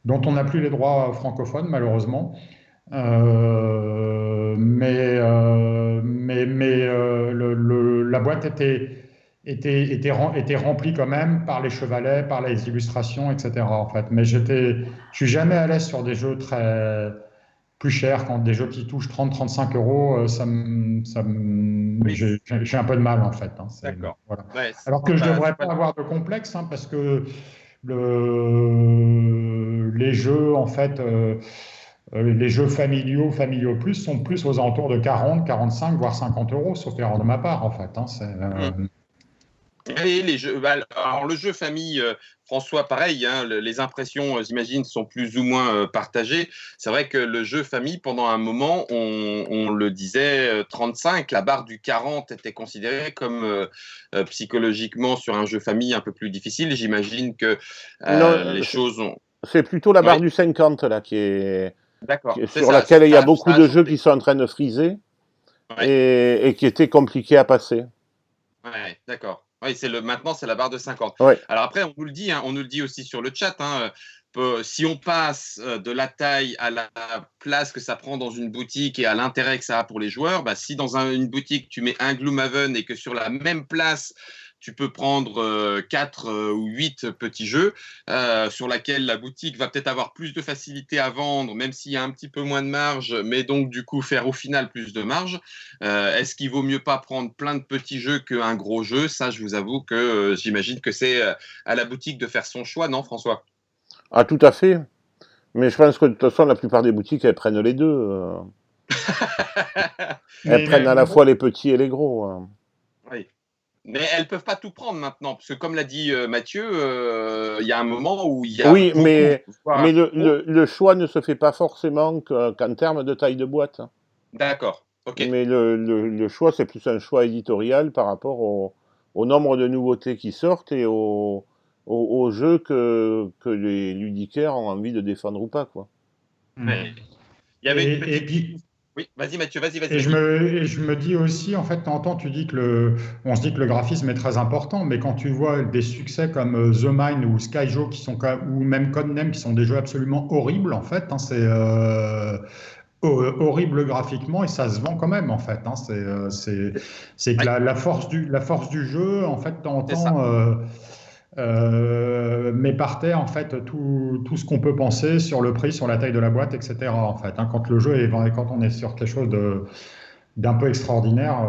dont on n'a plus les droits francophones malheureusement. La boîte était remplie quand même par les chevalets, par les illustrations, etc. En fait, mais je suis jamais à l'aise sur des jeux très plus chers, quand des jeux qui touchent 30-35 euros, Oui, j'ai un peu de mal en fait, hein, d'accord. voilà. Ouais, Alors que je c'est devrais pas pas avoir de complexe, hein, parce que les jeux en fait, les jeux familiaux plus, sont plus aux alentours de 40, 45, voire 50 euros, sauf erreur de ma part en fait, hein, Hmm. Et les jeux, bah, alors le jeu famille, François, pareil, hein, les impressions, j'imagine, sont plus ou moins partagées. C'est vrai que le jeu famille, pendant un moment, on le disait, 35, la barre du 40 était considérée comme psychologiquement sur un jeu famille un peu plus difficile. J'imagine que Non, les choses ont. c'est plutôt la barre Oui, du 50 là d'accord, c'est sur ça, laquelle il y a beaucoup ça a de jeux qui changé. sont en train de friser Ouais, et qui étaient compliqués à passer. ouais, d'accord. Oui, maintenant, c'est la barre de 50. Ouais. Alors après, on nous le dit, hein, on nous le dit aussi sur le chat, hein, si on passe de la taille à la place que ça prend dans une boutique et à l'intérêt que ça a pour les joueurs, bah, si dans une boutique tu mets un Gloomhaven et que sur la même place tu peux prendre 4 ou 8 petits jeux sur lesquels la boutique va peut-être avoir plus de facilité à vendre, même s'il y a un petit peu moins de marge, mais donc du coup faire au final plus de marge. Est-ce qu'il vaut mieux pas prendre plein de petits jeux qu'un gros jeu? Ça, je vous avoue que j'imagine que c'est à la boutique de faire son choix, non, François? Ah, tout à fait. Mais je pense que de toute façon, la plupart des boutiques, elles prennent les deux. Elles Mais, prennent à mais la fois les petits et les gros. Oui. Mais elles peuvent pas tout prendre maintenant, parce que comme l'a dit Mathieu, il y a un moment où il y a Oui, beaucoup, voire mais trop. le choix ne se fait pas forcément qu'en termes de taille de boîte. D'accord, ok. Mais le choix, c'est plus un choix éditorial par rapport au nombre de nouveautés qui sortent et aux jeux que les ludicaires ont envie de défendre ou pas, quoi. Mais il y avait une Et petite. puis, Oui, vas-y Mathieu, vas-y, et vas-y. je me dis aussi, en fait, t'entends, tu dis que on se dit que le graphisme est très important, mais quand tu vois des succès comme The Mine ou Skyjo ou même Codename qui sont des jeux absolument horribles, en fait, hein, c'est horrible graphiquement et ça se vend quand même, en fait. Hein, c'est que Oui, la force du jeu, en fait, c'est ça. t'entends. Met par terre en fait tout ce qu'on peut penser sur le prix, sur la taille de la boîte, etc. En fait, hein, quand le jeu est quand on est sur quelque chose d'un peu extraordinaire.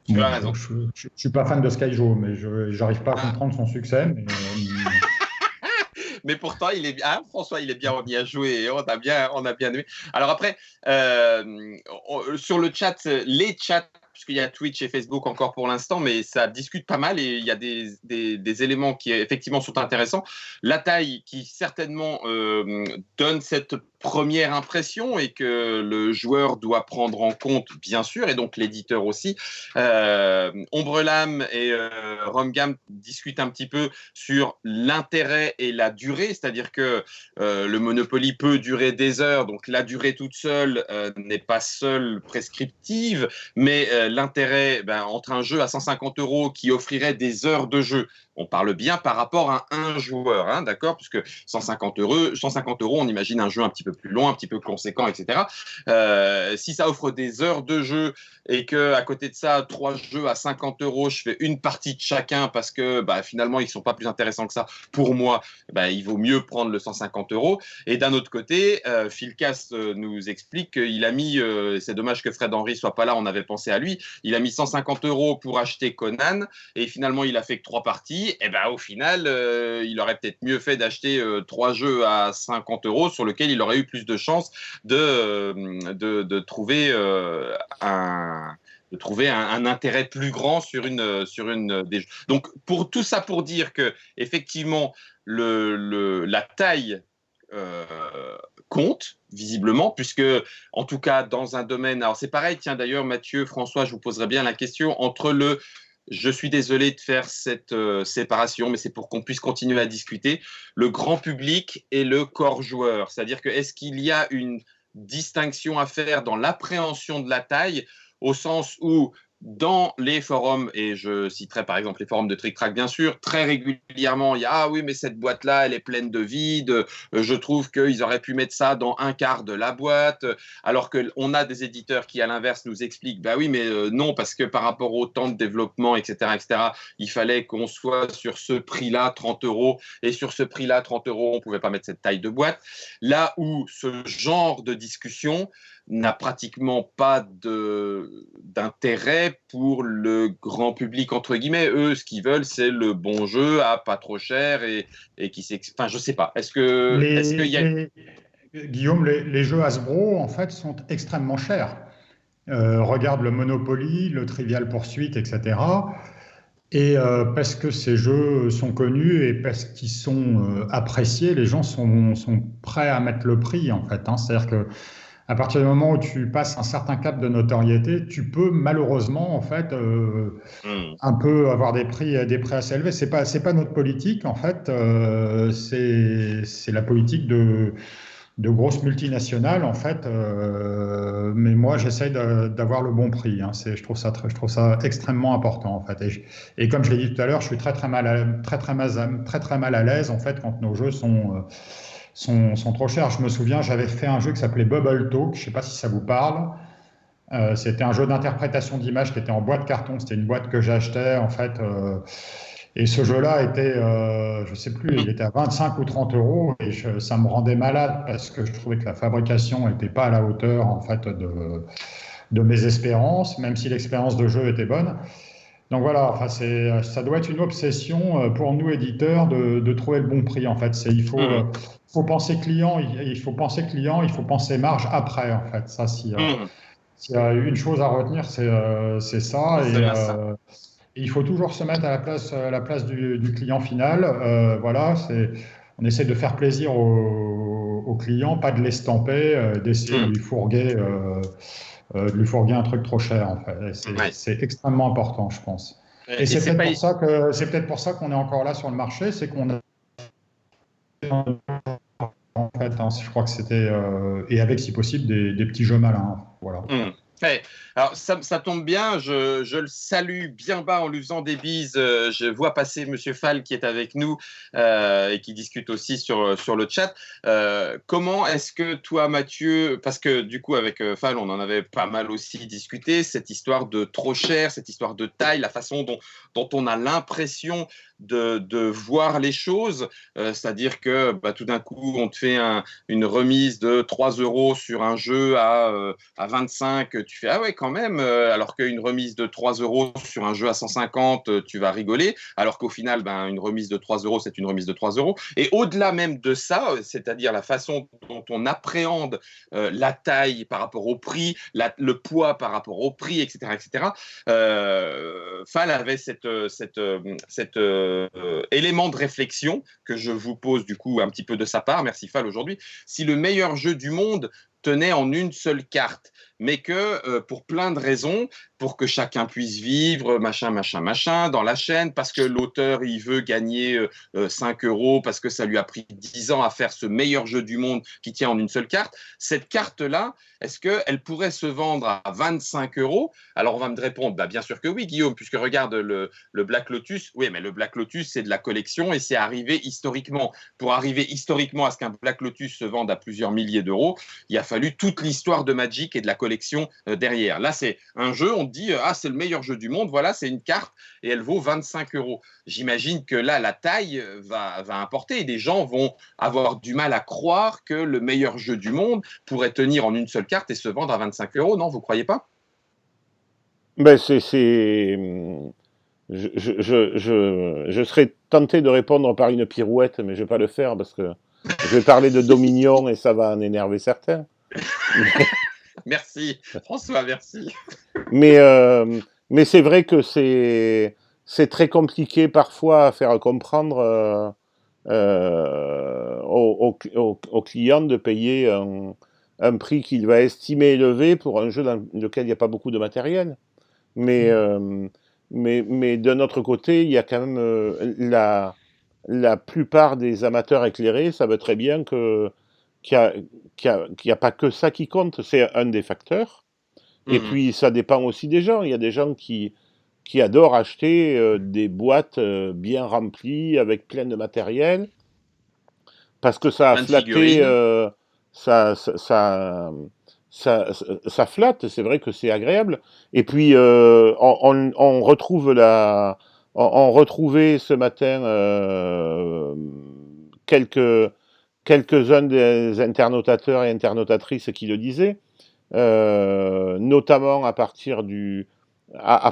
Tu as Bon, raison. je suis pas fan de Skyjo, mais je j'arrive pas à Ah, comprendre son succès. mais pourtant, il est bien. Ah, François, il est bien. On y a joué et on a bien aimé. Alors après, sur le chat, les chats, puisqu'il y a Twitch et Facebook encore pour l'instant, mais ça discute pas mal et il y a des éléments qui effectivement sont intéressants. La taille qui certainement donne cette première impression et que le joueur doit prendre en compte, bien sûr, et donc l'éditeur aussi. Ombrelame et Romgam discutent un petit peu sur l'intérêt et la durée, c'est-à-dire que le Monopoly peut durer des heures, donc la durée toute seule n'est pas seule prescriptive, mais l'intérêt entre un jeu à 150 euros qui offrirait des heures de jeu, on parle bien par rapport à un joueur, hein, d'accord? Puisque 150 euros, on imagine un jeu un petit peu plus long, un petit peu conséquent, etc. Si ça offre des heures de jeu et que à côté de ça, 3 jeux à 50 euros, je fais une partie de chacun parce que finalement, ils ne sont pas plus intéressants que ça pour moi, il vaut mieux prendre le 150 euros. Et d'un autre côté, Phil Cass nous explique qu'il a mis, c'est dommage que Fred Henry soit pas là, on avait pensé à lui, il a mis 150 euros pour acheter Conan et finalement il a fait que 3 parties. Et au final, il aurait peut-être mieux fait d'acheter 3 jeux à 50 euros sur lesquels il aurait eu plus de chances de trouver un intérêt plus grand sur une des jeux. Donc pour tout ça pour dire que effectivement la taille euh, compte visiblement, puisque en tout cas dans un domaine, alors c'est pareil, tiens d'ailleurs Mathieu, François, je vous poserai bien la question entre je suis désolé de faire cette séparation, mais c'est pour qu'on puisse continuer à discuter, le grand public et le corps joueur. C'est-à-dire que est-ce qu'il y a une distinction à faire dans l'appréhension de la taille, au sens où dans les forums, et je citerai par exemple les forums de Trick Track bien sûr, très régulièrement il y a ah oui mais cette boîte-là elle est pleine de vide, je trouve qu'ils auraient pu mettre ça dans un quart de la boîte, alors qu'on a des éditeurs qui à l'inverse nous expliquent bah oui mais non parce que par rapport au temps de développement etc., il fallait qu'on soit sur ce prix-là 30 euros et sur ce prix-là 30 euros on ne pouvait pas mettre cette taille de boîte, là où ce genre de discussion n'a pratiquement pas d'intérêt pour le grand public, entre guillemets. Eux, ce qu'ils veulent, c'est le bon jeu à pas trop cher et qui s'exprime. Enfin, je sais pas. Est-ce qu'il y a. Guillaume, les jeux Hasbro, en fait, sont extrêmement chers. Regarde le Monopoly, le Trivial Pursuit, etc. Et parce que ces jeux sont connus et parce qu'ils sont appréciés, les gens sont prêts à mettre le prix, en fait. Hein. C'est-à-dire que à partir du moment où tu passes un certain cap de notoriété, tu peux malheureusement en fait un peu avoir des prix assez élevés. C'est pas notre politique en fait, c'est la politique de grosses multinationales en fait. Mais moi j'essaye d'avoir le bon prix. Hein. Je trouve ça extrêmement important en fait. Et comme je l'ai dit tout à l'heure, je suis très mal à l'aise en fait quand nos jeux sont trop chers. Je me souviens, j'avais fait un jeu qui s'appelait Bubble Talk, je ne sais pas si ça vous parle, C'était un jeu d'interprétation d'images qui était en boîte carton. C'était une boîte que j'achetais en fait. Et ce jeu-là était, je sais plus, il était à 25 ou 30 euros et ça me rendait malade parce que je trouvais que la fabrication n'était pas à la hauteur en fait de mes espérances, même si l'expérience de jeu était bonne. Donc voilà, enfin ça doit être une obsession pour nous éditeurs de trouver le bon prix en fait. Faut penser client, il faut penser client, il faut penser marge après en fait. Ça, s'il y a une chose à retenir, c'est ça. C'est bien ça. Et il faut toujours se mettre à la place du client final. Voilà, on essaie de faire plaisir au client, pas de l'estamper, d'essayer de lui fourguer un truc trop cher. En fait. Ouais. C'est extrêmement important, je pense. Et Et c'est pas. c'est peut-être pour ça qu'on est encore là sur le marché, c'est qu'on a en fait, hein, je crois que c'était et avec si possible des petits jeux malins. Voilà. Ouais. Alors ça tombe bien, je le salue bien bas en lui faisant des bises. Je vois passer Monsieur Fall qui est avec nous et qui discute aussi sur le chat. Comment est-ce que toi, Mathieu, parce que du coup avec Fall, on en avait pas mal aussi discuté, cette histoire de trop cher, cette histoire de taille, la façon dont on a l'impression de voir les choses, c'est-à-dire que tout d'un coup, on te fait une remise de 3 euros sur un jeu à 25, tu fais ah ouais quand même, alors qu'une remise de 3 euros sur un jeu à 150, tu vas rigoler, alors qu'au final, une remise de 3 euros, c'est une remise de 3 euros. Et au-delà même de ça, c'est-à-dire la façon dont on appréhende la taille par rapport au prix, le poids par rapport au prix, etc., etc., Fall avait cet élément de réflexion que je vous pose du coup un petit peu de sa part. Merci Fall aujourd'hui. Si le meilleur jeu du monde tenait en une seule carte, mais que pour plein de raisons, pour que chacun puisse vivre, machin, machin, machin, dans la chaîne, parce que l'auteur, il veut gagner 5 euros, parce que ça lui a pris 10 ans à faire ce meilleur jeu du monde qui tient en une seule carte, cette carte-là, est-ce qu'elle pourrait se vendre à 25 euros? Alors on va me répondre, bien sûr que oui, Guillaume, puisque regarde le Black Lotus, oui, mais le Black Lotus, c'est de la collection et c'est arrivé historiquement. Pour arriver historiquement à ce qu'un Black Lotus se vende à plusieurs milliers d'euros, il a fallu toute l'histoire de Magic et de la collection derrière. Là, c'est un jeu, on te dit, c'est le meilleur jeu du monde, voilà, c'est une carte et elle vaut 25 euros. J'imagine que là, la taille va importer et des gens vont avoir du mal à croire que le meilleur jeu du monde pourrait tenir en une seule carte et se vendre à 25 euros, non, vous croyez pas? Je serais tenté de répondre par une pirouette, mais je vais pas le faire parce que je vais parler de Dominion et ça va en énerver certains. Merci, François, merci. Mais c'est vrai que c'est très compliqué parfois à faire comprendre aux clients de payer un prix qu'il va estimer élevé pour un jeu dans lequel il n'y a pas beaucoup de matériel. Mais d'un autre côté, il y a quand même la plupart des amateurs éclairés savent très bien qu'il y a pas que ça qui compte, c'est un des facteurs. Et puis ça dépend aussi des gens. Il y a des gens qui adorent acheter des boîtes bien remplies avec plein de matériel parce que ça a flatté, ça flatte. C'est vrai que c'est agréable. Et puis on retrouvait ce matin quelques-uns des internautateurs et internautatrices qui le disaient. Notamment à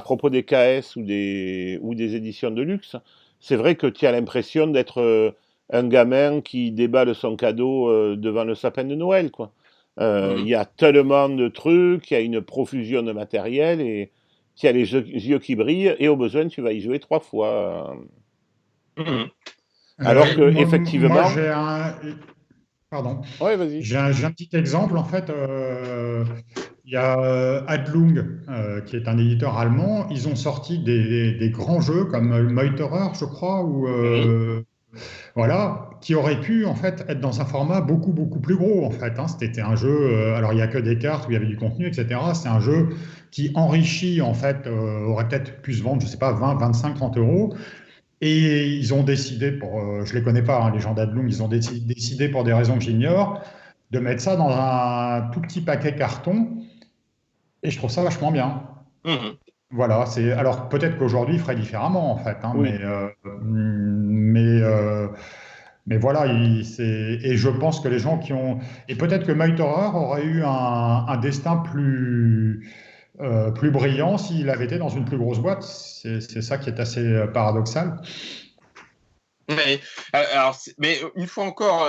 propos des KS ou des éditions de luxe, c'est vrai que tu as l'impression d'être un gamin qui déballe son cadeau devant le sapin de Noël, quoi. Il y a tellement de trucs, il y a une profusion de matériel et tu as les yeux qui brillent et au besoin tu vas y jouer 3 fois. Alors que effectivement, moi j'ai pardon. Ouais, vas-y. J'ai un petit exemple, en fait. Il y a Adlung, qui est un éditeur allemand. Ils ont sorti des grands jeux comme Meuterer, je crois, ou voilà, qui auraient pu en fait être dans un format beaucoup beaucoup plus gros en fait. Hein. C'était un jeu. Alors il y a que des cartes où il y avait du contenu, etc. C'est un jeu qui enrichi en fait aurait peut-être pu se vendre, je sais pas, 20, 25, 30 euros. Et ils ont décidé, je les connais pas, hein, les gens d'Adlung, ils ont décidé pour des raisons que j'ignore, de mettre ça dans un tout petit paquet carton. Et je trouve ça vachement bien. Mhm. Voilà, alors peut-être qu'aujourd'hui il ferait différemment en fait, hein, Oui. mais, euh, mais voilà, et je pense que les gens qui ont, et peut-être que Meuterer aurait eu un destin plus brillant s'il avait été dans une plus grosse boîte. C'est ça qui est assez paradoxal. Mais, mais une fois encore,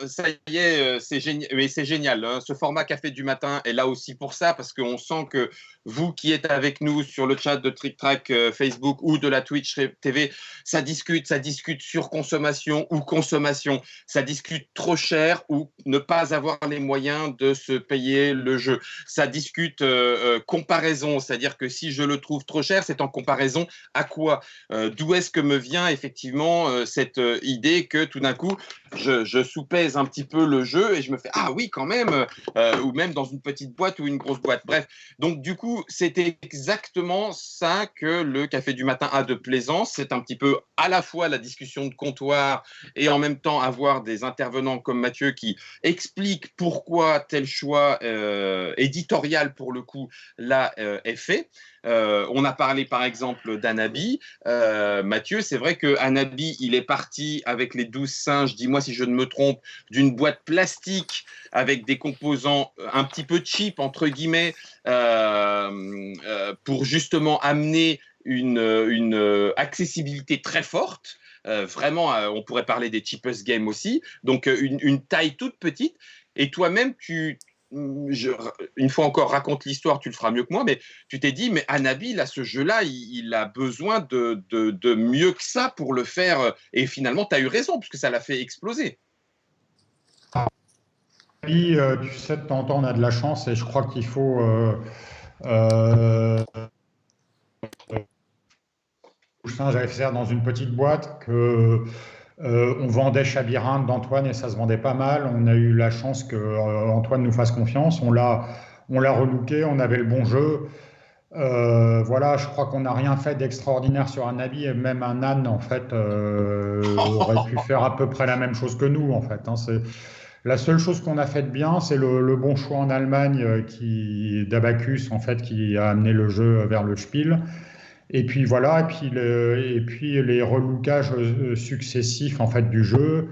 ça y est, c'est génial, mais c'est génial, hein. Ce format Café du matin est là aussi pour ça, parce qu'on sent que vous qui êtes avec nous sur le chat de Trick Track Facebook ou de la Twitch TV, ça discute sur consommation ou consommation, ça discute trop cher ou ne pas avoir les moyens de se payer le jeu, ça discute comparaison, c'est-à-dire que si je le trouve trop cher, c'est en comparaison à quoi? D'où est-ce que me vient effectivement cette idée que tout d'un coup, je sous-pèse un petit peu le jeu et je me fais ah oui quand même, ou même dans une petite boîte ou une grosse boîte. Bref, donc du coup, c'est exactement ça que le Café du matin a de plaisance. C'est un petit peu à la fois la discussion de comptoir et en même temps avoir des intervenants comme Mathieu qui expliquent pourquoi tel choix éditorial pour le coup là est fait. On a parlé par exemple d'Anabi. Mathieu, c'est vrai que Anabi, il est parti avec les 12 singes, dis-moi si je ne me trompe, d'une boîte plastique avec des composants un petit peu cheap, entre guillemets, pour justement amener une accessibilité très forte. Vraiment, on pourrait parler des cheapest games aussi. Donc, une taille toute petite. Et toi-même, je, une fois encore, raconte l'histoire, tu le feras mieux que moi, mais tu t'es dit, mais Anabi, là, ce jeu-là, il a besoin de mieux que ça pour le faire. Et finalement, tu as eu raison, puisque ça l'a fait exploser. Puis, tu sais, de temps en temps, on a de la chance et je crois qu'il faut. Euh, J'avais fait ça dans une petite boîte que on vendait Chabyrinthe d'Antoine et ça se vendait pas mal. On a eu la chance que Antoine nous fasse confiance. On l'a relooké, on avait le bon jeu. Voilà, je crois qu'on n'a rien fait d'extraordinaire sur un habit et même un âne en fait aurait pu faire à peu près la même chose que nous en fait, hein. C'est la seule chose qu'on a fait de bien, c'est le bon choix en Allemagne d'Abacus en fait qui a amené le jeu vers le Spiel. Et puis voilà, et puis les relookages successifs en fait du jeu.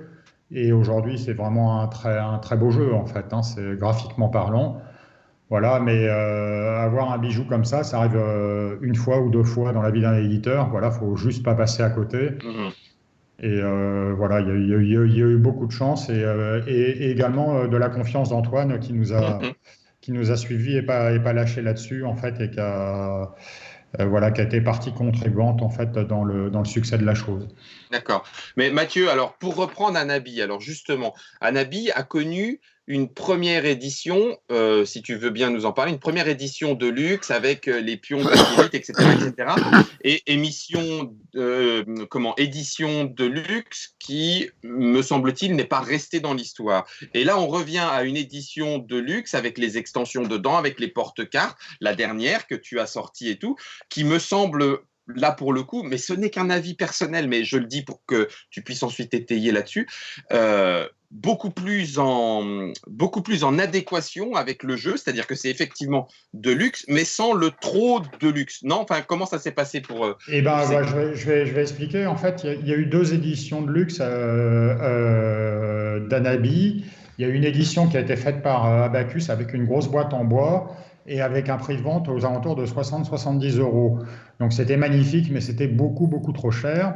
Et aujourd'hui, c'est vraiment un très beau jeu en fait, hein, c'est graphiquement parlant. Voilà, mais avoir un bijou comme ça arrive une fois ou deux fois dans la vie d'un éditeur. Voilà, faut juste pas passer à côté. Mhm. Et voilà, il y a eu beaucoup de chance et également de la confiance d'Antoine qui nous a suivis et pas lâché là-dessus en fait et qui a été partie contribuante en fait dans le succès de la chose. D'accord. Mais Mathieu, alors pour reprendre Anabi, alors justement, Anabi a connu une première édition, si tu veux bien nous en parler, une première édition de luxe avec les pions bakélite, etc., etc. Et émission, édition de luxe qui, me semble-t-il, n'est pas restée dans l'histoire. Et là, on revient à une édition de luxe avec les extensions dedans, avec les porte-cartes, la dernière que tu as sortie et tout, qui me semble là pour le coup, mais ce n'est qu'un avis personnel, mais je le dis pour que tu puisses ensuite étayer là-dessus, beaucoup plus en adéquation avec le jeu, c'est-à-dire que c'est effectivement de luxe, mais sans le trop de luxe. Non, enfin, comment ça s'est passé Eh ben, ouais, je vais expliquer. En fait, il y a eu deux éditions de luxe d'Anabi. Il y a une édition qui a été faite par Abacus avec une grosse boîte en bois et avec un prix de vente aux alentours de 60-70 euros. Donc c'était magnifique, mais c'était beaucoup, beaucoup trop cher.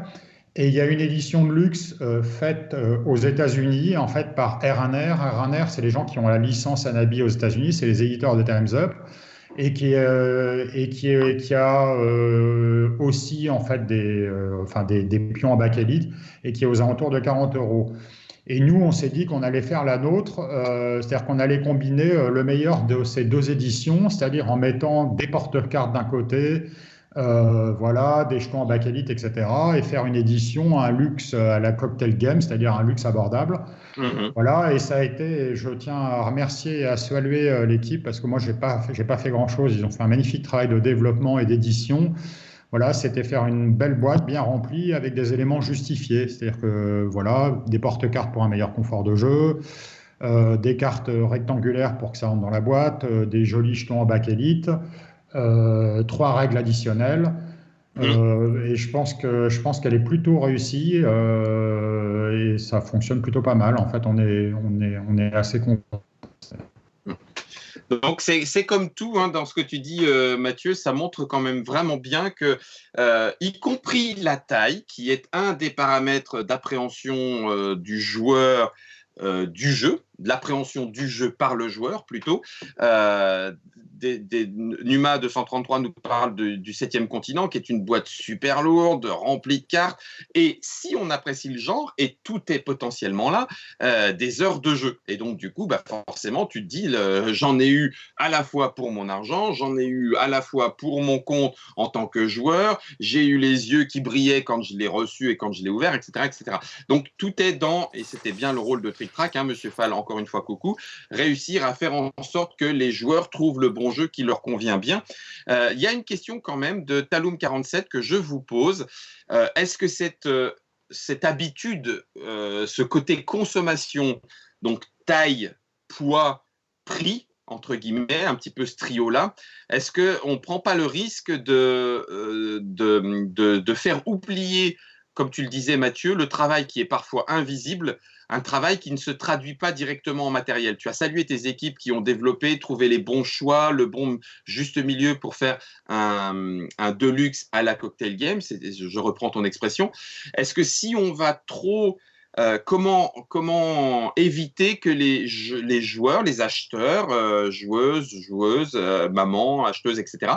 Et il y a une édition de luxe faite aux États-Unis, en fait, par R&R. R&R, c'est les gens qui ont la licence Anabi aux États-Unis, c'est les éditeurs de Time's Up et qui a aussi en fait des pions en bakélite et qui est aux alentours de 40 euros. Et nous, on s'est dit qu'on allait faire la nôtre, c'est-à-dire qu'on allait combiner le meilleur de ces deux éditions, c'est-à-dire en mettant des porte-cartes d'un côté, voilà, des jetons en bakélite, etc., et faire une édition, un luxe à la cocktail game, c'est-à-dire un luxe abordable. Mhm. Voilà, et ça a été, je tiens à remercier et à saluer l'équipe parce que moi, j'ai pas fait grand-chose. Ils ont fait un magnifique travail de développement et d'édition. Voilà, c'était faire une belle boîte bien remplie avec des éléments justifiés. C'est-à-dire que, voilà, des porte-cartes pour un meilleur confort de jeu, des cartes rectangulaires pour que ça rentre dans la boîte, des jolis jetons en bakélite, 3 règles additionnelles. Et je pense qu'elle est plutôt réussie et ça fonctionne plutôt pas mal. En fait, on est assez content. Donc, c'est comme tout hein, dans ce que tu dis, Mathieu, ça montre quand même vraiment bien que, y compris la taille, qui est un des paramètres d'appréhension du joueur, du jeu, de l'appréhension du jeu par le joueur plutôt. Numa 233 nous parle du 7e continent, qui est une boîte super lourde, remplie de cartes. Et si on apprécie le genre, et tout est potentiellement là, des heures de jeu. Et donc, du coup, bah, forcément, tu te dis, j'en ai eu à la fois pour mon argent, j'en ai eu à la fois pour mon compte en tant que joueur, j'ai eu les yeux qui brillaient quand je l'ai reçu et quand je l'ai ouvert, etc., etc. Donc, tout est dans, et c'était bien le rôle de Trick Track, hein, Monsieur Fall, encore une fois, coucou, réussir à faire en sorte que les joueurs trouvent le bon jeu qui leur convient bien. Il y a une question quand même de Taloum47 que je vous pose. Est-ce que cette habitude, ce côté consommation, donc taille, poids, prix, entre guillemets, un petit peu ce trio-là, est-ce qu'on ne prend pas le risque de faire oublier, comme tu le disais Mathieu, le travail qui est parfois invisible, un travail qui ne se traduit pas directement en matériel? Tu as salué tes équipes qui ont développé, trouvé les bons choix, le bon juste milieu pour faire un deluxe à la Cocktail Game, je reprends ton expression. Est-ce que si on va trop comment éviter que les joueurs, les acheteurs, joueuses, mamans, acheteuses, etc.,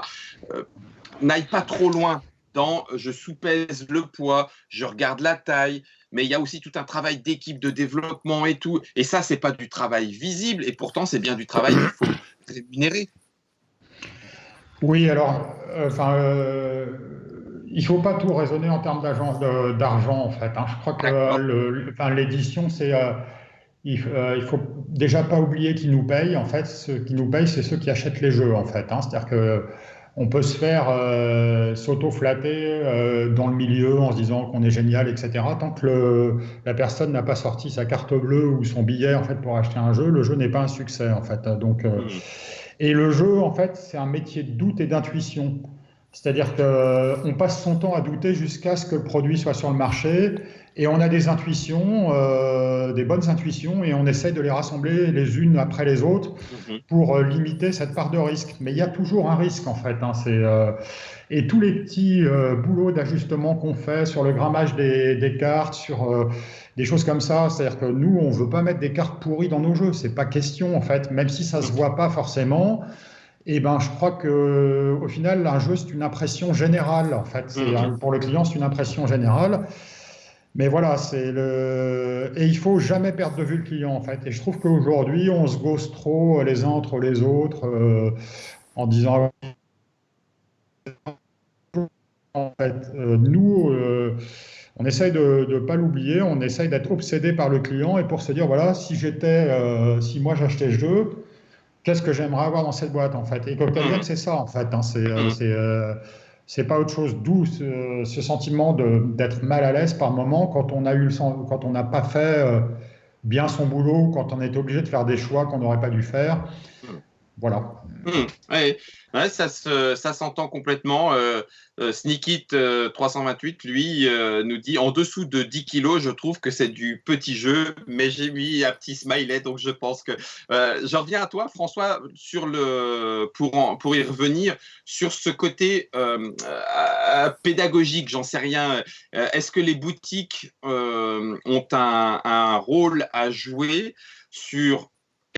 n'aillent pas trop loin dans je soupèse le poids, je regarde la taille, mais il y a aussi tout un travail d'équipe, de développement et tout. Et ça, c'est pas du travail visible, et pourtant, c'est bien du travail qu'il faut rémunérer. Oui, alors, il faut pas tout raisonner en termes d'argent, en fait, hein. Je crois que l'édition, il faut déjà pas oublier qui nous paye. En fait, ceux qui nous payent, c'est ceux qui achètent les jeux, en fait, hein. C'est-à-dire que on peut se faire s'auto-flatter dans le milieu en se disant qu'on est génial, etc. Tant que la personne n'a pas sorti sa carte bleue ou son billet en fait pour acheter un jeu, le jeu n'est pas un succès en fait. Donc, et le jeu, en fait, c'est un métier de doute et d'intuition. C'est-à-dire qu'on passe son temps à douter jusqu'à ce que le produit soit sur le marché et on a des intuitions, des bonnes intuitions, et on essaie de les rassembler les unes après les autres pour limiter cette part de risque. Mais il y a toujours un risque en fait, hein. Et tous les petits boulots d'ajustement qu'on fait sur le grammage des cartes, sur des choses comme ça, c'est-à-dire que nous, on ne veut pas mettre des cartes pourries dans nos jeux, c'est pas question en fait, même si ça ne se voit pas forcément. Et ben, je crois que au final, un jeu, c'est une impression générale. En fait, pour le client, c'est une impression générale. Mais voilà, et il faut jamais perdre de vue le client, en fait. Et je trouve qu'aujourd'hui, on se ghost trop les uns entre les autres en disant, en fait, nous, on essaye de ne pas l'oublier, on essaye d'être obsédé par le client et pour se dire, voilà, si moi j'achetais le jeu, qu'est-ce que j'aimerais avoir dans cette boîte en fait? Et Cocktail Game, c'est ça en fait, hein. C'est pas autre chose. D'où ce sentiment d'être mal à l'aise par moment quand quand on n'a pas fait bien son boulot, quand on est obligé de faire des choix qu'on n'aurait pas dû faire. Voilà. Ouais, ouais, ça s'entend complètement. Sneakit 328, lui, nous dit en dessous de 10 kilos, je trouve que c'est du petit jeu, mais j'ai mis un petit smiley, donc je pense que. Je reviens à toi, François, pour y revenir, sur ce côté pédagogique, j'en sais rien. Est-ce que les boutiques ont un rôle à jouer sur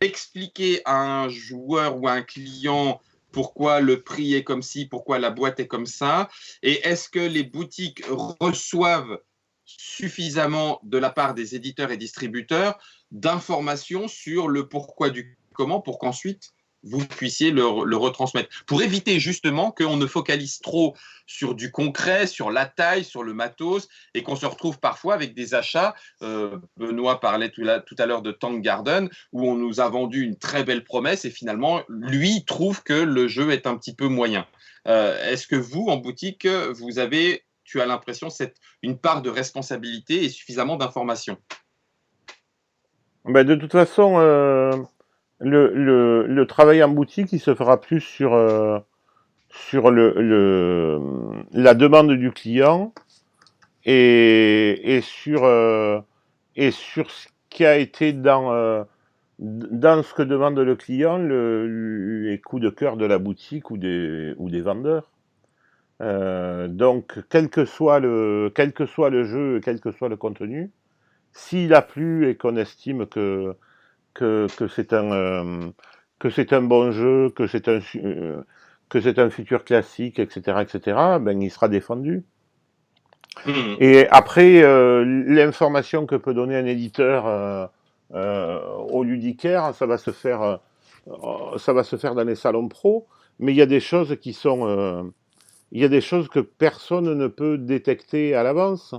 expliquer à un joueur ou à un client pourquoi le prix est comme ci, pourquoi la boîte est comme ça, et est-ce que les boutiques reçoivent suffisamment de la part des éditeurs et distributeurs d'informations sur le pourquoi du comment pour qu'ensuite vous puissiez le retransmettre, pour éviter justement qu'on ne focalise trop sur du concret, sur la taille, sur le matos, et qu'on se retrouve parfois avec des achats. Benoît parlait tout à l'heure de Tank Garden, où on nous a vendu une très belle promesse, et finalement, lui trouve que le jeu est un petit peu moyen. Est-ce que vous, en boutique, tu as l'impression, une part de responsabilité et suffisamment d'informations? Ben, de toute façon, le travail en boutique, il se fera plus sur la demande du client et sur ce qui a été dans ce que demande le client, les coups de cœur de la boutique ou des vendeurs. Donc, quel que soit le jeu, quel que soit le contenu, s'il a plu et qu'on estime que que c'est un bon jeu, que c'est un futur classique, etc., ben, il sera défendu. Mhm. Et après, l'information que peut donner un éditeur au ludicaire, ça va se faire dans les salons pro, mais il y a des choses il y a des choses que personne ne peut détecter à l'avance.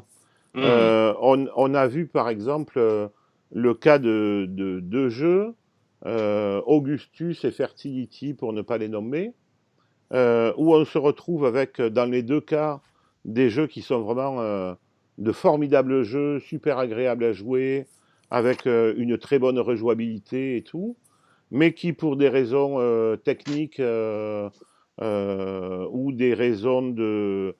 Mhm. On a vu par exemple le cas de deux jeux, Augustus et Fertility pour ne pas les nommer, où on se retrouve avec dans les deux cas des jeux qui sont vraiment de formidables jeux, super agréables à jouer, avec une très bonne rejouabilité et tout, mais qui pour des raisons techniques ou des raisons de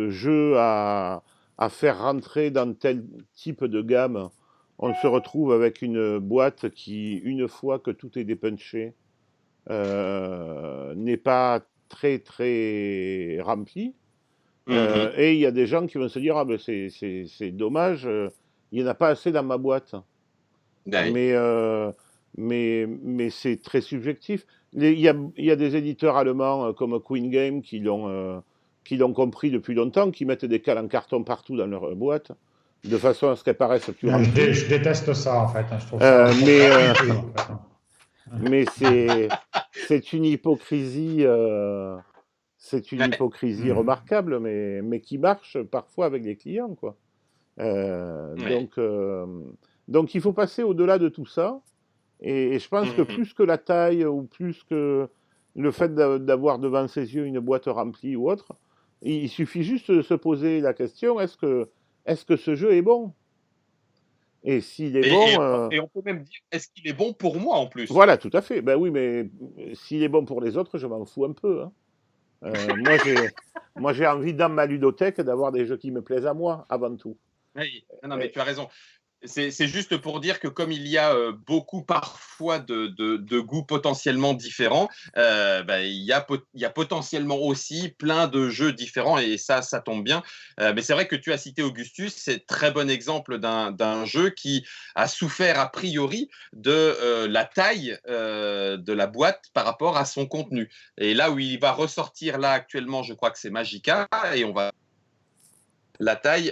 jeu à faire rentrer dans tel type de gamme, on se retrouve avec une boîte qui, une fois que tout est dépunché, n'est pas très remplie. Mhm. Et il y a des gens qui vont se dire ah ben c'est dommage, il n'y en a pas assez dans ma boîte. Ouais. Mais, mais c'est très subjectif. Il y a des éditeurs allemands comme Queen Game qui l'ont compris depuis longtemps, qui mettent des cales en carton partout dans leur boîte, de façon à ce qu'elles paraissent plus remplies. Je déteste ça, en fait, hein. Je trouve Mais ça honteux, en fait, hein. mais c'est une hypocrisie. C'est une Ouais. hypocrisie Mhm. remarquable, mais qui marche parfois avec les clients, quoi. Euh, Ouais. donc, euh, donc il faut passer au-delà de tout ça. Et je pense que Mhm. plus que la taille ou plus que le fait d'avoir devant ses yeux une boîte remplie ou autre, il suffit juste de se poser la question est-ce que ce jeu est bon? Et s'il est Et, bon, et, et on peut même dire, est-ce qu'il est bon pour moi en plus? voilà, tout à fait. Ben oui, mais s'il est bon pour les autres, je m'en fous un peu, hein. Moi, j'ai envie dans ma ludothèque d'avoir des jeux qui me plaisent à moi avant tout. Oui. Non, mais Et, tu as raison. C'est juste pour dire que comme il y a beaucoup parfois de goûts potentiellement différents, bah, il y a potentiellement aussi plein de jeux différents et ça tombe bien. Mais c'est vrai que tu as cité Augustus, c'est très bon exemple d'un jeu qui a souffert a priori de la taille de la boîte par rapport à son contenu. Et là où il va ressortir là actuellement, je crois que c'est Magica et on va la taille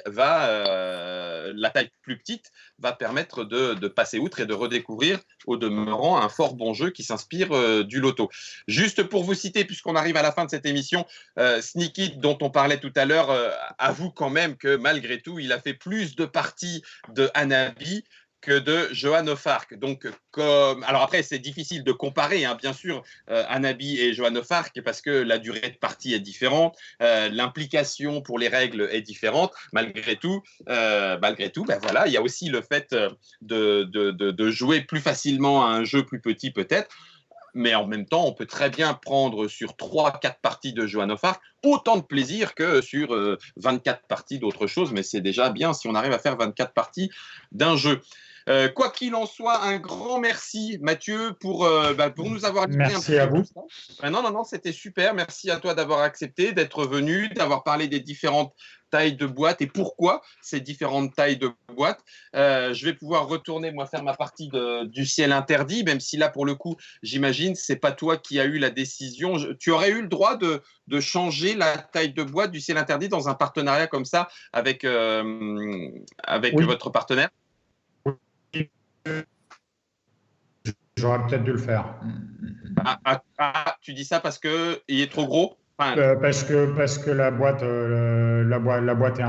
plus petite va permettre de passer outre et de redécouvrir au demeurant un fort bon jeu qui s'inspire du loto. Juste pour vous citer, puisqu'on arrive à la fin de cette émission, Sneaky, dont on parlait tout à l'heure, avoue quand même que malgré tout, il a fait plus de parties de Hanabi que de Johan of Arc. Donc, alors après, c'est difficile de comparer, hein, bien sûr, Hanabi et Johan of Arc, parce que la durée de partie est différente, l'implication pour les règles est différente. Malgré tout, ben voilà, il y a aussi le fait de jouer plus facilement à un jeu plus petit peut-être. Mais en même temps, on peut très bien prendre sur 3-4 parties de Joan of Arc autant de plaisir que sur 24 parties d'autre chose. Mais c'est déjà bien si on arrive à faire 24 parties d'un jeu. Quoi qu'il en soit, un grand merci Mathieu pour nous avoir livré un petit Merci à peu tout vous. ça. Non, c'était super. Merci à toi d'avoir accepté, d'être venu, d'avoir parlé des différentes tailles de boîtes et pourquoi ces différentes tailles de boîtes. Je vais pouvoir retourner, moi, faire ma partie du ciel interdit, même si là, pour le coup, j'imagine, c'est pas toi qui as eu la décision. Tu aurais eu le droit de changer la taille de boîte du ciel interdit dans un partenariat comme ça avec Oui, votre partenaire? j'aurais peut-être dû le faire. Tu dis ça parce que il est trop gros? Enfin, Parce que la boîte la boîte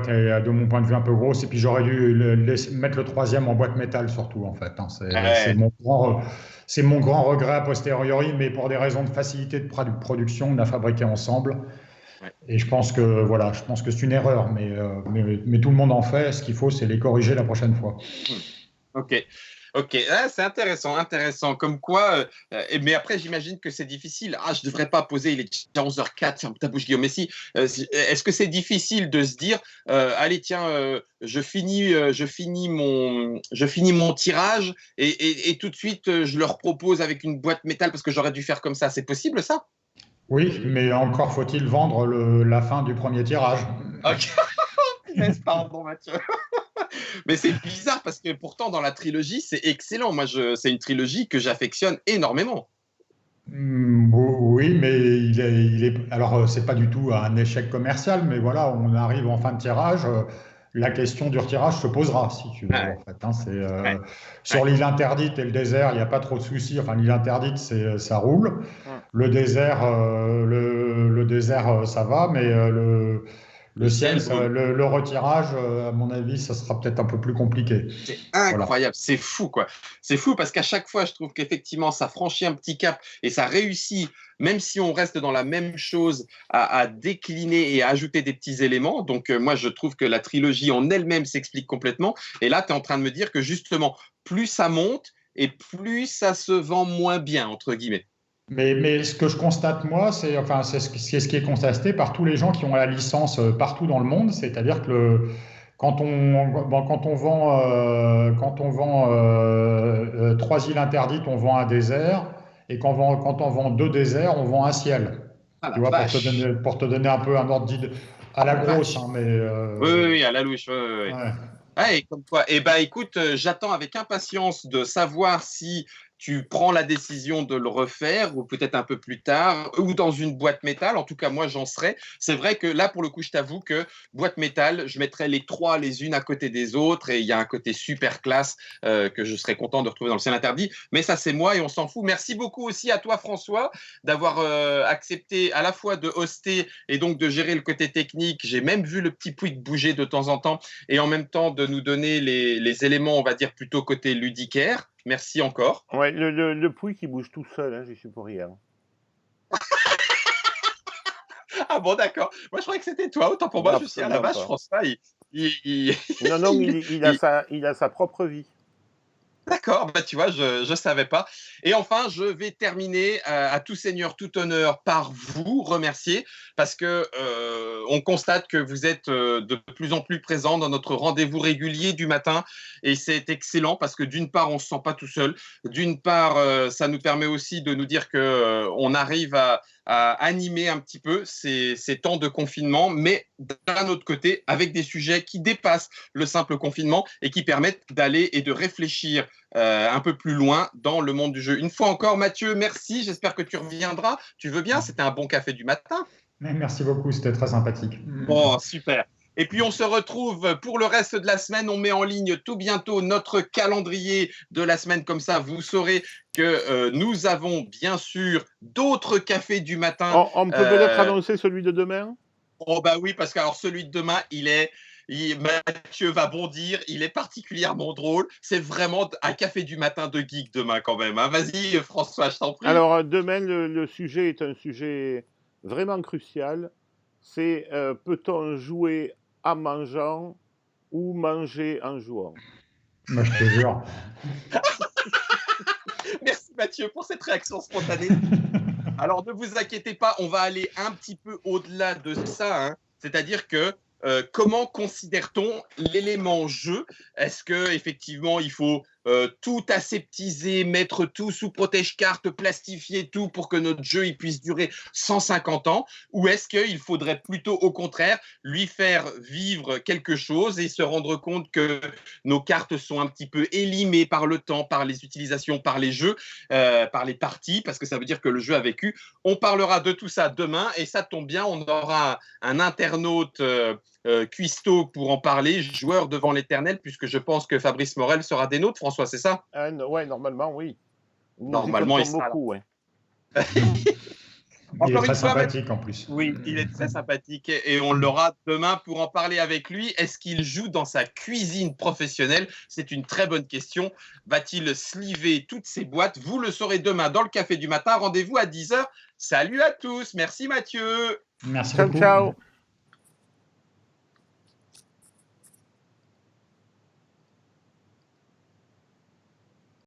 est, de mon point de vue, un peu grosse. Et puis j'aurais dû mettre le troisième en boîte métal, surtout, en fait, hein. ouais. C'est mon grand regret a posteriori, mais pour des raisons de facilité de production, on a fabriqué ensemble. Ouais. Et je pense que c'est une erreur, mais tout le monde en fait. Ce qu'il faut, c'est les corriger la prochaine fois. Ok, ok. Ah, c'est intéressant, intéressant. Comme quoi, mais après, j'imagine que c'est difficile. Ah, je ne devrais pas poser, il est déjà 11h04, ferme ta bouche, Guillaume Messi. Est-ce que c'est difficile de se dire, allez, tiens, je finis mon tirage et tout de suite, je leur propose avec une boîte métal parce que j'aurais dû faire comme ça. C'est possible, ça? Oui, mais encore faut-il vendre la fin du premier tirage. Ok, punaise, pardon, Mathieu. Mais c'est bizarre parce que pourtant, dans la trilogie, c'est excellent. C'est une trilogie que j'affectionne énormément. Oui, mais alors, c'est pas du tout un échec commercial, mais voilà, on arrive en fin de tirage. La question du retirage se posera, si tu veux, en Ouais, fait, hein. ouais, Sur ouais. l'île interdite et le désert, il n'y a pas trop de soucis. Enfin, l'île interdite, ça roule. Hum. Le désert, le désert, ça va, mais Le le ciel, ciel brûle. le retirage, à mon avis, ça sera peut-être un peu plus compliqué. C'est Voilà. incroyable, c'est fou quoi. C'est fou parce qu'à chaque fois, je trouve qu'effectivement, ça franchit un petit cap et ça réussit, même si on reste dans la même chose, à décliner et à ajouter des petits éléments. Donc, moi, je trouve que la trilogie en elle-même s'explique complètement. Et là, tu es en train de me dire que justement, plus ça monte et plus ça se vend moins bien, entre guillemets. Mais ce que je constate, moi, c'est ce qui est constaté par tous les gens qui ont la licence partout dans le monde, c'est-à-dire que quand on vend trois îles interdites, on vend un désert, et quand on vend deux déserts, on vend un ciel. Ah Tu la vois, vache! pour te donner un peu un ordre d'idée, à Ah la la grosse, vache! hein, mais Oui, oui, oui, à la louche. Oui, oui, oui. ouais. Ah, et comme quoi. Eh ben, écoute, j'attends avec impatience de savoir si tu prends la décision de le refaire, ou peut-être un peu plus tard, ou dans une boîte métal. En tout cas, moi, j'en serais. C'est vrai que là, pour le coup, je t'avoue que boîte métal, je mettrais les trois les unes à côté des autres, et il y a un côté super classe que je serais content de retrouver dans le ciel interdit. Mais ça, c'est moi, et on s'en fout. Merci beaucoup aussi à toi, François, d'avoir accepté à la fois de hoster et donc de gérer le côté technique. J'ai même vu le petit Pouic bouger de temps en temps et en même temps de nous donner les éléments, on va dire, plutôt côté ludicaire. Merci encore. Ouais, le Pouic qui bouge tout seul, hein, j'y suis pour rien. Ah bon, d'accord. Moi, je croyais que c'était toi. Autant pour moi, je suis à la Absolument vache, pas. François. Non, non, Il- il a sa propre vie. D'accord, bah tu vois, je ne savais pas. Et enfin, je vais terminer à tout seigneur, tout honneur par vous remercier parce que on constate que vous êtes de plus en plus présent dans notre rendez-vous régulier du matin et c'est excellent parce que d'une part, on se sent pas tout seul, d'une part, ça nous permet aussi de nous dire que on arrive à animer un petit peu ces temps de confinement, mais d'un autre côté, avec des sujets qui dépassent le simple confinement et qui permettent d'aller et de réfléchir un peu plus loin dans le monde du jeu. Une fois encore, Mathieu, merci. J'espère que tu reviendras. Tu veux bien? C'était un bon café du matin. Merci beaucoup, c'était très sympathique. Bon, super. Et puis on se retrouve pour le reste de la semaine. On met en ligne tout bientôt notre calendrier de la semaine. Comme ça, vous saurez que nous avons bien sûr d'autres cafés du matin. On peut peut-être annoncer celui de demain? Oh bah oui, parce que alors celui de demain, Mathieu va bondir, il est particulièrement drôle. C'est vraiment un café du matin de geek demain quand même, hein. Vas-y François, je t'en prie. Alors, demain, le sujet est un sujet vraiment crucial. C'est peut-on jouer en mangeant ou manger en jouant? Moi, je te jure. Merci Mathieu pour cette réaction spontanée. Alors ne vous inquiétez pas, on va aller un petit peu au-delà de ça, hein. C'est-à-dire que comment considère-t-on l'élément jeu? Est-ce que effectivement il faut tout aseptiser, mettre tout sous protège-carte, plastifier tout pour que notre jeu il puisse durer 150 ans? Ou est-ce qu'il faudrait plutôt au contraire lui faire vivre quelque chose et se rendre compte que nos cartes sont un petit peu élimées par le temps, par les utilisations, par les jeux, par les parties, parce que ça veut dire que le jeu a vécu. On parlera de tout ça demain et ça tombe bien, on aura un internaute cuistot pour en parler, joueur devant l'éternel, puisque je pense que Fabrice Morel sera des nôtres, François, c'est ça? Ouais, normalement, oui. Nous y Normalement, il comptons sera là. beaucoup, ouais. Il est Encore une très fois, sympathique en plus. oui, il est très sympathique et on l'aura demain pour en parler avec lui. Est-ce qu'il joue dans sa cuisine professionnelle? C'est une très bonne question. Va-t-il sliver toutes ses boîtes? Vous le saurez demain dans le café du matin. Rendez-vous à 10h. Salut à tous. Merci Mathieu. Merci Ciao, beaucoup. ciao.